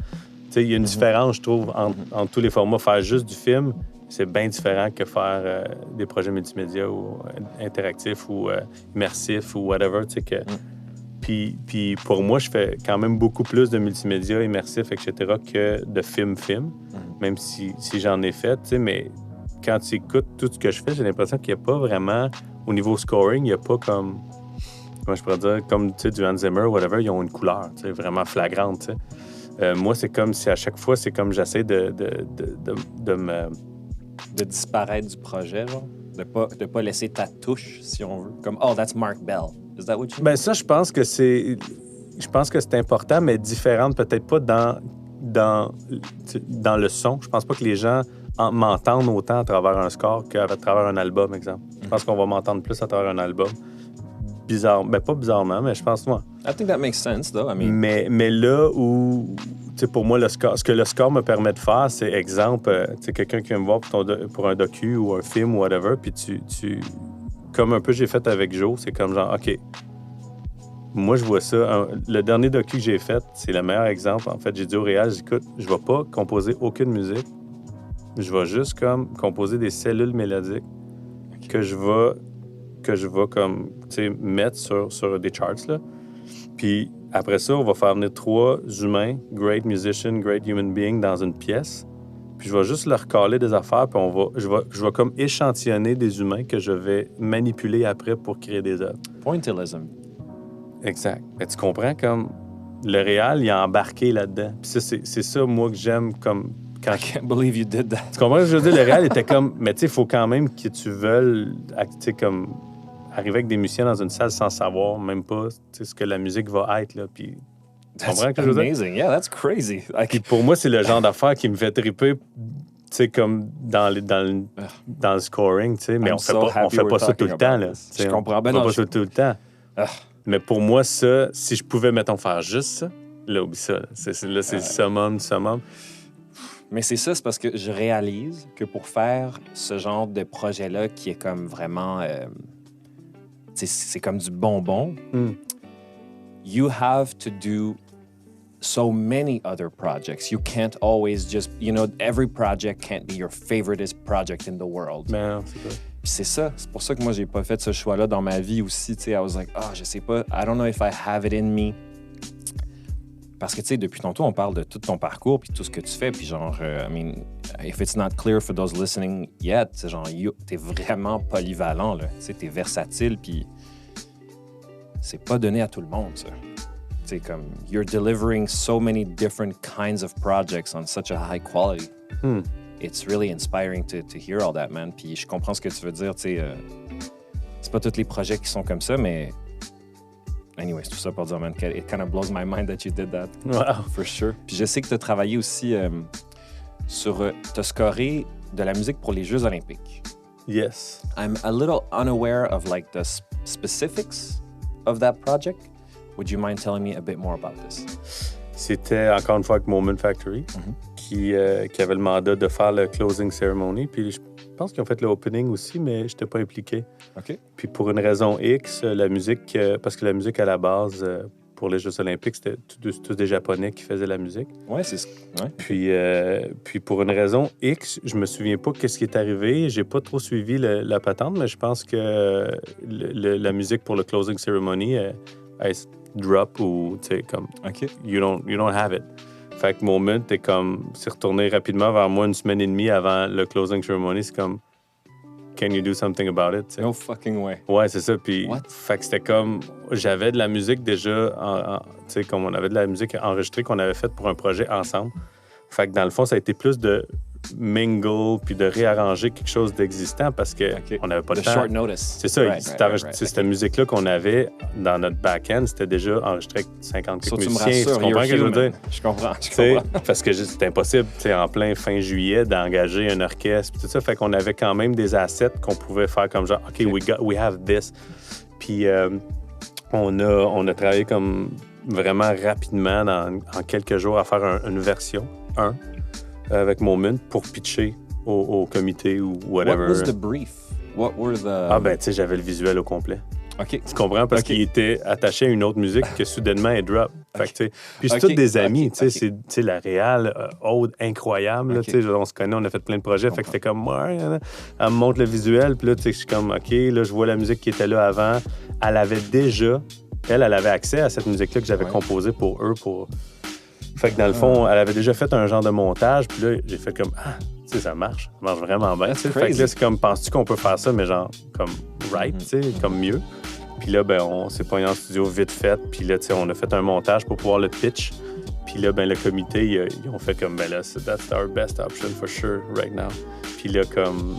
[SPEAKER 2] sais, il y a une différence, je trouve, entre tous les formats. Faire juste du film, c'est bien différent que faire des projets multimédia ou interactifs ou immersifs ou whatever, tu sais, que... Puis pour moi, je fais quand même beaucoup plus de multimédia, immersif, etc., que de film, même si j'en ai fait, tu sais, mais quand tu écoutes tout ce que je fais, j'ai l'impression qu'il n'y a pas vraiment, au niveau scoring, il n'y a pas comme, comment je pourrais dire, comme, tu sais, du Hans Zimmer, whatever, ils ont une couleur, tu sais, vraiment flagrante, tu sais. Moi, c'est comme si à chaque fois, c'est comme j'essaie de me...
[SPEAKER 1] De disparaître du projet, genre? De pas laisser ta touche, si on veut. Comme, oh, that's Mark Bell. Is that what you mean?
[SPEAKER 2] Ben ça, je pense que c'est important, mais différente, peut-être pas dans le son. Je pense pas que les gens m'entendent autant à travers un score qu'à travers un album, exemple. Je pense qu'on va m'entendre plus à travers un album. Bizarre, ben pas bizarrement, mais je pense, moi.
[SPEAKER 1] I think that makes sense, though. I mean...
[SPEAKER 2] Mais là où, tu sais, pour moi, ce que le score me permet de faire, c'est, exemple, tu sais, quelqu'un qui vient me voir pour un docu ou un film ou whatever, puis tu comme un peu j'ai fait avec Joe, c'est comme genre, OK, moi, je vois ça. Le dernier docu que j'ai fait, c'est le meilleur exemple. En fait, j'ai dit au réal, écoute, je vais pas composer aucune musique. Je vais juste comme composer des cellules mélodiques que je vais comme, tu sais, mettre sur des charts, là. Puis après ça, on va faire venir 3 humains, great musician, great human being, dans une pièce. puis je vais juste leur caler des affaires, puis je vais comme échantillonner des humains que je vais manipuler après pour créer des œuvres.
[SPEAKER 1] Pointillism.
[SPEAKER 2] Exact. Mais tu comprends, comme le réal, il a embarqué là-dedans. Puis ça, c'est ça, moi, que j'aime comme...
[SPEAKER 1] I can't believe you did that.
[SPEAKER 2] Tu comprends ce que je veux dire? Le réal était comme... Mais tu sais, il faut quand même que tu veuilles, tu sais, comme arriver avec des musiciens dans une salle sans savoir même pas ce que la musique va être, là. Puis tu comprends ce que je veux dire?
[SPEAKER 1] Amazing. Yeah, that's crazy.
[SPEAKER 2] Puis pour moi, c'est le genre d'affaire qui me fait triper, tu sais, comme dans le scoring, tu sais. Mais on fait pas ça tout le temps, là.
[SPEAKER 1] Je comprends.
[SPEAKER 2] On fait pas ça tout le temps. Mais pour moi, ça, si je pouvais, mettons, faire juste ça, là, oublie ça. C'est le summum.
[SPEAKER 1] Mais c'est ça, c'est parce que je réalise que pour faire ce genre de projet-là qui est comme vraiment... c'est comme du bonbon, you have to do so many other projects. You can't always just... every project can't be your favoriteest project in the world.
[SPEAKER 2] Ben, c'est ça.
[SPEAKER 1] Puis c'est ça. C'est pour ça que moi, j'ai pas fait ce choix-là dans ma vie aussi. Tu sais, I was like, je sais pas. I don't know if I have it in me. Parce que, tu sais, depuis tantôt, on parle de tout ton parcours puis tout ce que tu fais. Puis genre, I mean, if it's not clear for those listening yet, c'est genre, t'es vraiment polyvalent, là. Tu sais, t'es versatile, puis c'est pas donné à tout le monde, ça. Tu sais, comme, you're delivering so many different kinds of projects on such a high quality. It's really inspiring to hear all that, man. Puis je comprends ce que tu veux dire, tu sais. C'est pas tous les projets qui sont comme ça, mais... Anyways, tout ça pour dire, man, it kind of blows my mind that you did that.
[SPEAKER 2] Wow.
[SPEAKER 1] For sure. Puis je sais que tu as travaillé aussi sur... t'as scoré de la musique pour les Jeux olympiques.
[SPEAKER 2] Yes.
[SPEAKER 1] I'm a little unaware of, like, the specifics of that project. Would you mind telling me a bit more about this?
[SPEAKER 2] C'était, encore une fois, avec Moment Factory, qui avait le mandat de faire le closing ceremony. Puis je pense qu'ils ont fait le opening aussi, mais je n'étais pas impliqué.
[SPEAKER 1] OK.
[SPEAKER 2] Puis pour une raison X, la musique... parce que la musique, à la base, pour les Jeux olympiques, c'était tous des Japonais qui faisaient la musique.
[SPEAKER 1] Ouais, c'est...
[SPEAKER 2] Ouais. Puis pour une raison X, je me souviens pas qu'est-ce qui est arrivé. J'ai pas trop suivi la patente, mais je pense que la musique pour le closing ceremony drop ou, tu sais, comme...
[SPEAKER 1] OK.
[SPEAKER 2] You don't have it. Fait que Moment, c'est retourné rapidement vers moi une semaine et demie avant le closing ceremony. C'est comme, can you do something about it? T'sais?
[SPEAKER 1] No fucking way.
[SPEAKER 2] Ouais, c'est ça. Puis,
[SPEAKER 1] What?
[SPEAKER 2] fait que c'était comme, j'avais de la musique déjà, tu sais, comme on avait de la musique enregistrée qu'on avait faite pour un projet ensemble. Fait que dans le fond, ça a été plus de mingle puis de réarranger quelque chose d'existant parce que on n'avait pas de temps.
[SPEAKER 1] Short notice.
[SPEAKER 2] C'est ça. Cette musique-là qu'on avait dans notre back-end, c'était déjà enregistré avec 50 quelques musiciens. Tu comprends ce que je veux dire?
[SPEAKER 1] Je comprends.
[SPEAKER 2] Parce que c'était impossible, en plein fin juillet, d'engager un orchestre tout ça. Fait qu'on avait quand même des assets qu'on pouvait faire comme genre, OK, we have this. Puis on a travaillé comme vraiment rapidement en quelques jours à faire une version 1 avec Moment pour pitcher au comité ou whatever.
[SPEAKER 1] What was the brief? What were the...
[SPEAKER 2] Ah ben, tu sais, j'avais le visuel au complet.
[SPEAKER 1] OK.
[SPEAKER 2] Tu comprends? Parce qu'il était attaché à une autre musique que soudainement, elle drop. Fait que, tu sais... Puis c'est tous des amis, tu sais. C'est la réal, Aude, incroyable. Tu sais, on se connaît, on a fait plein de projets. Fait que c'était comme, ouais, elle me montre le visuel. Puis là, tu sais, je suis comme, OK, là, je vois la musique qui était là avant. Elle avait déjà... Elle avait accès à cette musique-là que j'avais composée pour eux, Fait que dans le fond, elle avait déjà fait un genre de montage, puis là, j'ai fait comme, tu sais, ça marche vraiment bien. Fait que là, c'est comme, penses-tu qu'on peut faire ça, mais genre, comme right, tu sais, comme mieux. Puis là, ben, on s'est pogné en studio vite fait, puis là, tu sais, on a fait un montage pour pouvoir le pitch. Puis là, ben, le comité, ils ont fait comme, ben là, that's our best option for sure right now. Puis là, comme...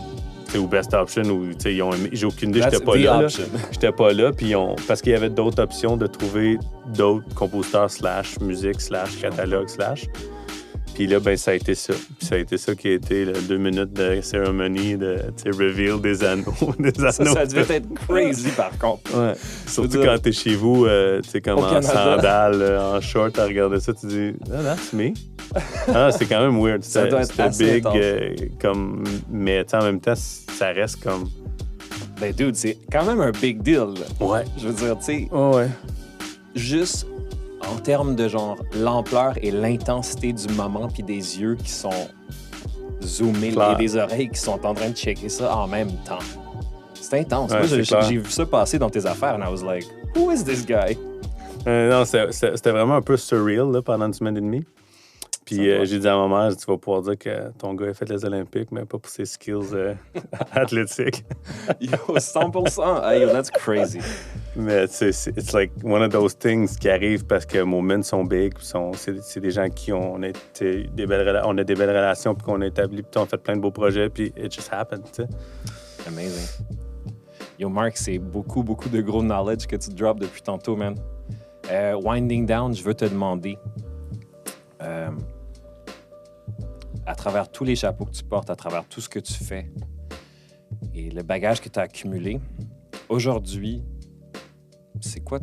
[SPEAKER 2] ou best option, ou j'ai aucune idée, j'étais pas là. J'étais pas là, puis parce qu'il y avait d'autres options de trouver d'autres compositeurs / musique / catalogue / Puis là, ben ça a été ça. Puis ça a été ça qui a été 2 minutes de cérémonie de reveal des anneaux.
[SPEAKER 1] Ça devait être crazy, par contre.
[SPEAKER 2] Ouais. Surtout quand t'es chez vous, tu sais, comme en sandales, en short, à regarder ça, tu dis, that's me. C'est quand même weird. C'était big, comme, mais en même temps, ça reste comme...
[SPEAKER 1] Ben, dude, c'est quand même un big deal. Là.
[SPEAKER 2] Ouais.
[SPEAKER 1] Je veux dire, tu sais...
[SPEAKER 2] Ouais.
[SPEAKER 1] Juste en termes de genre l'ampleur et l'intensité du moment, puis des yeux qui sont zoomés et des oreilles qui sont en train de checker ça en même temps. C'est intense.
[SPEAKER 2] Ouais,
[SPEAKER 1] moi, j'ai vu ça passer dans tes affaires, and I was like, who is this guy?
[SPEAKER 2] Non, c'était vraiment un peu surreal là, pendant une semaine et demie. Puis j'ai dit à ma mère, tu vas pouvoir dire que ton gars a fait les Olympiques, mais pas pour ses skills athlétiques.
[SPEAKER 1] Yo, 100%. Hey, yo, that's crazy.
[SPEAKER 2] Mais it's like one of those things qui arrivent parce que nos men sont big, c'est des gens qui on a des belles relations, puis qu'on a établi, puis on a fait plein de beaux projets, puis it just happened, tu sais.
[SPEAKER 1] Amazing. Yo, Marc, c'est beaucoup de gros knowledge que tu drops depuis tantôt, man. Winding down, je veux te demander, à travers tous les chapeaux que tu portes, à travers tout ce que tu fais et le bagage que tu as accumulé, aujourd'hui, c'est quoi?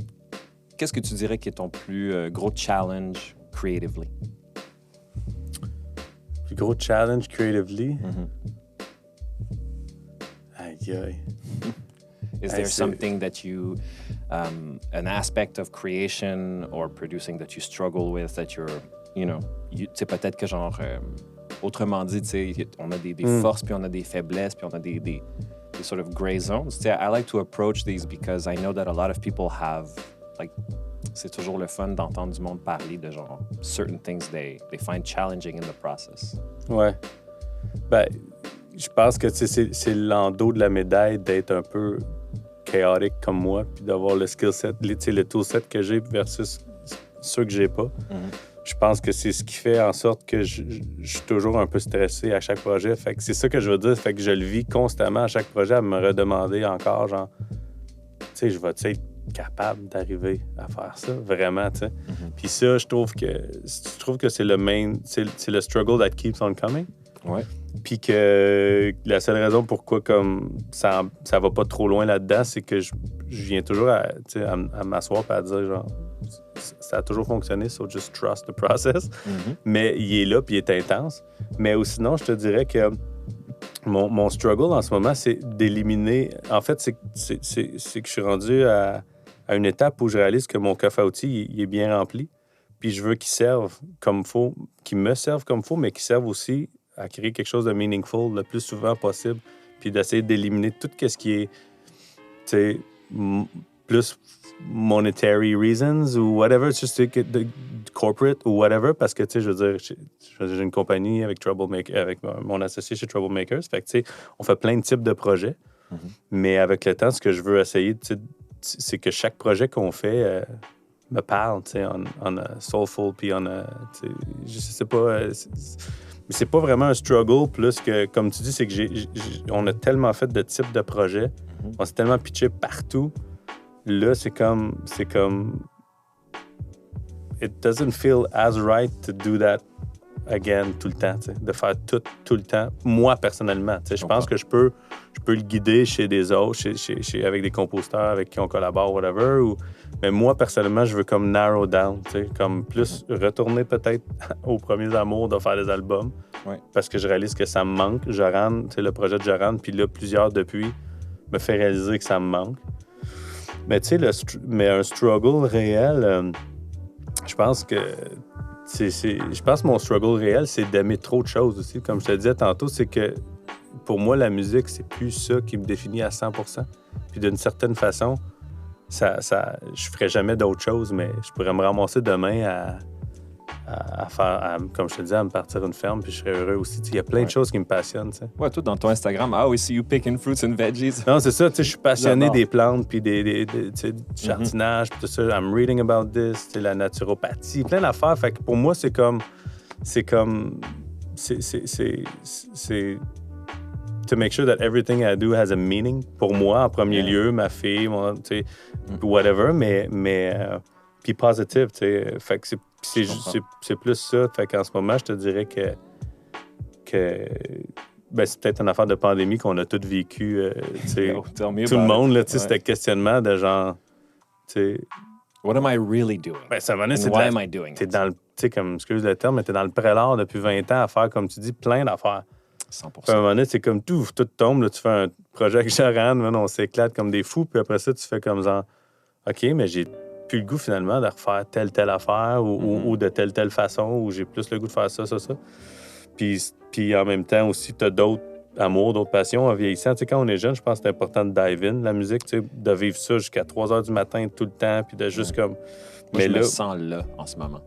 [SPEAKER 1] Qu'est-ce que tu dirais qui est ton plus gros challenge creatively?
[SPEAKER 2] Plus gros challenge creatively? Aïe, aïe.
[SPEAKER 1] Is there something that you, an aspect of creation or producing that you struggle with, that you're, tu sais, peut-être que genre, autrement dit, tu sais, on a des forces, puis on a des faiblesses, puis on a des sort of gray zones. Tu sais, I like to approach these because I know that a lot of people have, like, c'est toujours le fun d'entendre du monde parler de genre, certain things they find challenging in the process.
[SPEAKER 2] Ouais. Ben, je pense que c'est l'endos de la médaille d'être un peu chaotique comme moi, puis d'avoir le skill set, le tool set que j'ai versus ceux que j'ai pas. Je pense que c'est ce qui fait en sorte que je suis toujours un peu stressé à chaque projet. Fait que c'est ça que je veux dire. Fait que je le vis constamment à chaque projet à me redemander encore, genre, tu sais, je vais-tu être capable d'arriver à faire ça, vraiment, tu sais. Puis ça, je trouve que c'est le struggle that keeps on coming.
[SPEAKER 1] Ouais.
[SPEAKER 2] Puis que la seule raison pourquoi comme ça va pas trop loin là-dedans, c'est que je viens toujours à m'asseoir et à dire genre ça a toujours fonctionné, so just trust the process. Mais il est là puis il est intense. Mais ou sinon, je te dirais que mon struggle en ce moment, c'est d'éliminer. En fait, c'est que je suis rendu à une étape où je réalise que mon coffre à outils il est bien rempli. Puis je veux qu'il serve comme faut, qu'il me serve comme faut, mais qu'il serve aussi à créer quelque chose de meaningful le plus souvent possible, puis d'essayer d'éliminer tout ce qui est, tu sais, plus monetary reasons ou whatever, just de corporate ou whatever, parce que, tu sais, je veux dire, j'ai une compagnie avec mon associé chez Troublemakers, fait que, tu sais, on fait plein de types de projets, mais avec le temps, ce que je veux essayer, c'est que chaque projet qu'on fait me parle, tu sais, on a soulful, puis on a, tu sais, je sais pas... Mais c'est pas vraiment un struggle, plus que, comme tu dis, c'est que on a tellement fait de types de projets, on s'est tellement pitché partout. Là, c'est comme... It doesn't feel as right to do that again tout le temps, tu sais, de faire tout le temps. Moi, personnellement, tu sais, je pense que je peux le guider chez des autres, avec des compositeurs avec qui on collabore, whatever, mais moi, personnellement, je veux comme narrow down, tu sais, comme plus retourner peut-être aux premiers amours de faire des albums, parce que je réalise que ça me manque. Joran, tu sais, le projet de Joran, puis là, plusieurs depuis, me fait réaliser que ça me manque. Mais tu sais, mais un struggle réel, je pense que je pense que mon struggle réel, c'est d'aimer trop de choses aussi. Comme je te disais tantôt, c'est que pour moi, la musique, c'est plus ça qui me définit à 100%. Puis d'une certaine façon, je ferais jamais d'autre chose, mais je pourrais me ramasser demain à faire, comme je te disais, à me partir une ferme, puis je serais heureux aussi. Il y a plein de choses qui me passionnent. T'sais.
[SPEAKER 1] Ouais, toi, dans ton Instagram, we see you picking fruits and veggies.
[SPEAKER 2] Non, c'est ça, je suis passionné des plantes, puis du jardinage, puis tout ça. I'm reading about this, la naturopathie, plein d'affaires. Fait que pour moi, c'est to make sure that everything I do has a meaning. Pour moi, en premier lieu, ma fille, whatever, mais puis positive, tu sais. Fait que c'est plus ça. Fait qu'en ce moment, je te dirais que c'est peut-être une affaire de pandémie qu'on a tous vécu, tout le monde, là, tu sais, c'était questionnement de genre, tu sais...
[SPEAKER 1] What am I really doing?
[SPEAKER 2] Ça va c'est
[SPEAKER 1] why am I doing
[SPEAKER 2] it? Dans le, tu sais, comme, excuse le terme, mais t'es dans le prélat depuis 20 ans à faire, comme tu dis, plein d'affaires.
[SPEAKER 1] 100%.
[SPEAKER 2] À un moment donné, c'est comme tout tombe, là, tu fais un projet avec Joran, on s'éclate comme des fous, puis après ça, tu fais comme genre, OK, mais j'ai plus le goût finalement de refaire telle affaire ou de telle façon, ou j'ai plus le goût de faire ça. Puis en même temps aussi, tu as d'autres amours, d'autres passions en vieillissant. Tu sais, quand on est jeune, je pense que c'est important de dive in, la musique, tu sais, de vivre ça jusqu'à 3 heures du matin tout le temps, puis de juste comme...
[SPEAKER 1] Moi, je me sens là en ce moment.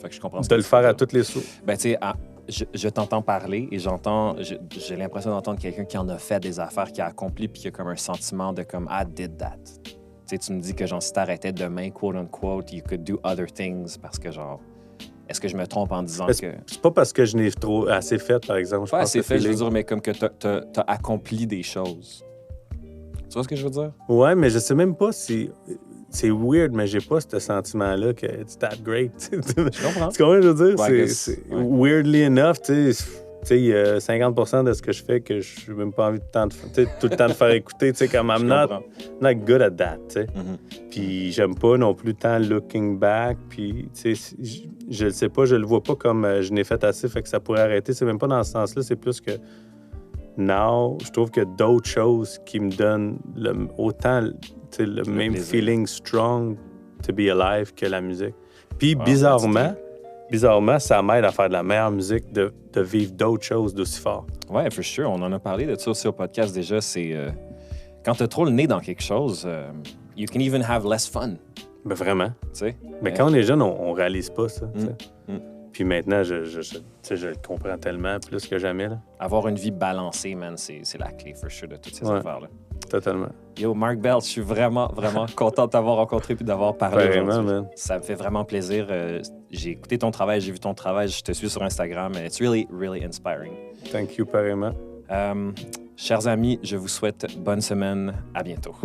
[SPEAKER 1] Fait que je comprends
[SPEAKER 2] De le faire à toutes les sauts.
[SPEAKER 1] Ben, tu sais, je t'entends parler et j'ai l'impression d'entendre quelqu'un qui en a fait des affaires, qui a accompli, puis qui a comme un sentiment de comme, I did that. Tu sais, tu me dis que, genre, si t'arrêtais demain, quote unquote, you could do other things parce que, genre, est-ce que je me trompe en disant que.
[SPEAKER 2] C'est pas parce que je n'ai assez fait, par exemple.
[SPEAKER 1] Pas assez fait, je veux dire, mais comme que t'as accompli des choses. Tu vois ce que je veux dire?
[SPEAKER 2] Ouais, mais je sais même pas si. C'est weird, mais j'ai pas ce sentiment-là que it's that great.
[SPEAKER 1] Je comprends.
[SPEAKER 2] Tu comprends ce que je veux dire?
[SPEAKER 1] Ouais,
[SPEAKER 2] weirdly enough, tu sais, il y a 50% de ce que je fais que je n'ai même pas envie tout le temps de faire écouter. Tu sais, comme I'm not good at that, tu sais.
[SPEAKER 1] Mm-hmm.
[SPEAKER 2] Puis j'aime pas non plus tant looking back. Puis, tu sais, je le sais pas, je le vois pas comme je n'ai fait assez, fait que ça pourrait arrêter. C'est même pas dans ce sens-là, c'est plus que now, je trouve qu'il y a d'autres choses qui me donnent autant le même
[SPEAKER 1] plaisir.
[SPEAKER 2] feeling strong to be alive que la musique. Puis bizarrement, ça m'aide à faire de la meilleure musique, de vivre d'autres choses d'aussi fort.
[SPEAKER 1] Ouais, for sure. On en a parlé de ça aussi au podcast déjà. C'est quand t'as trop le nez dans quelque chose, you can even have less fun.
[SPEAKER 2] Ben vraiment.
[SPEAKER 1] Tu sais?
[SPEAKER 2] Mais quand on est jeune, on réalise pas ça. Puis maintenant, je le comprends tellement plus que jamais. Là.
[SPEAKER 1] Avoir une vie balancée, man, c'est la clé, for sure, de toutes ces affaires-là.
[SPEAKER 2] Totalement.
[SPEAKER 1] Yo, Mark Bell, je suis vraiment, vraiment content de t'avoir rencontré et d'avoir parlé
[SPEAKER 2] vraiment,
[SPEAKER 1] aujourd'hui.
[SPEAKER 2] Man.
[SPEAKER 1] Ça me fait vraiment plaisir. J'ai écouté ton travail, j'ai vu ton travail, je te suis sur Instagram. It's really, really inspiring.
[SPEAKER 2] Thank you, pareillement.
[SPEAKER 1] Chers amis, je vous souhaite bonne semaine. À bientôt.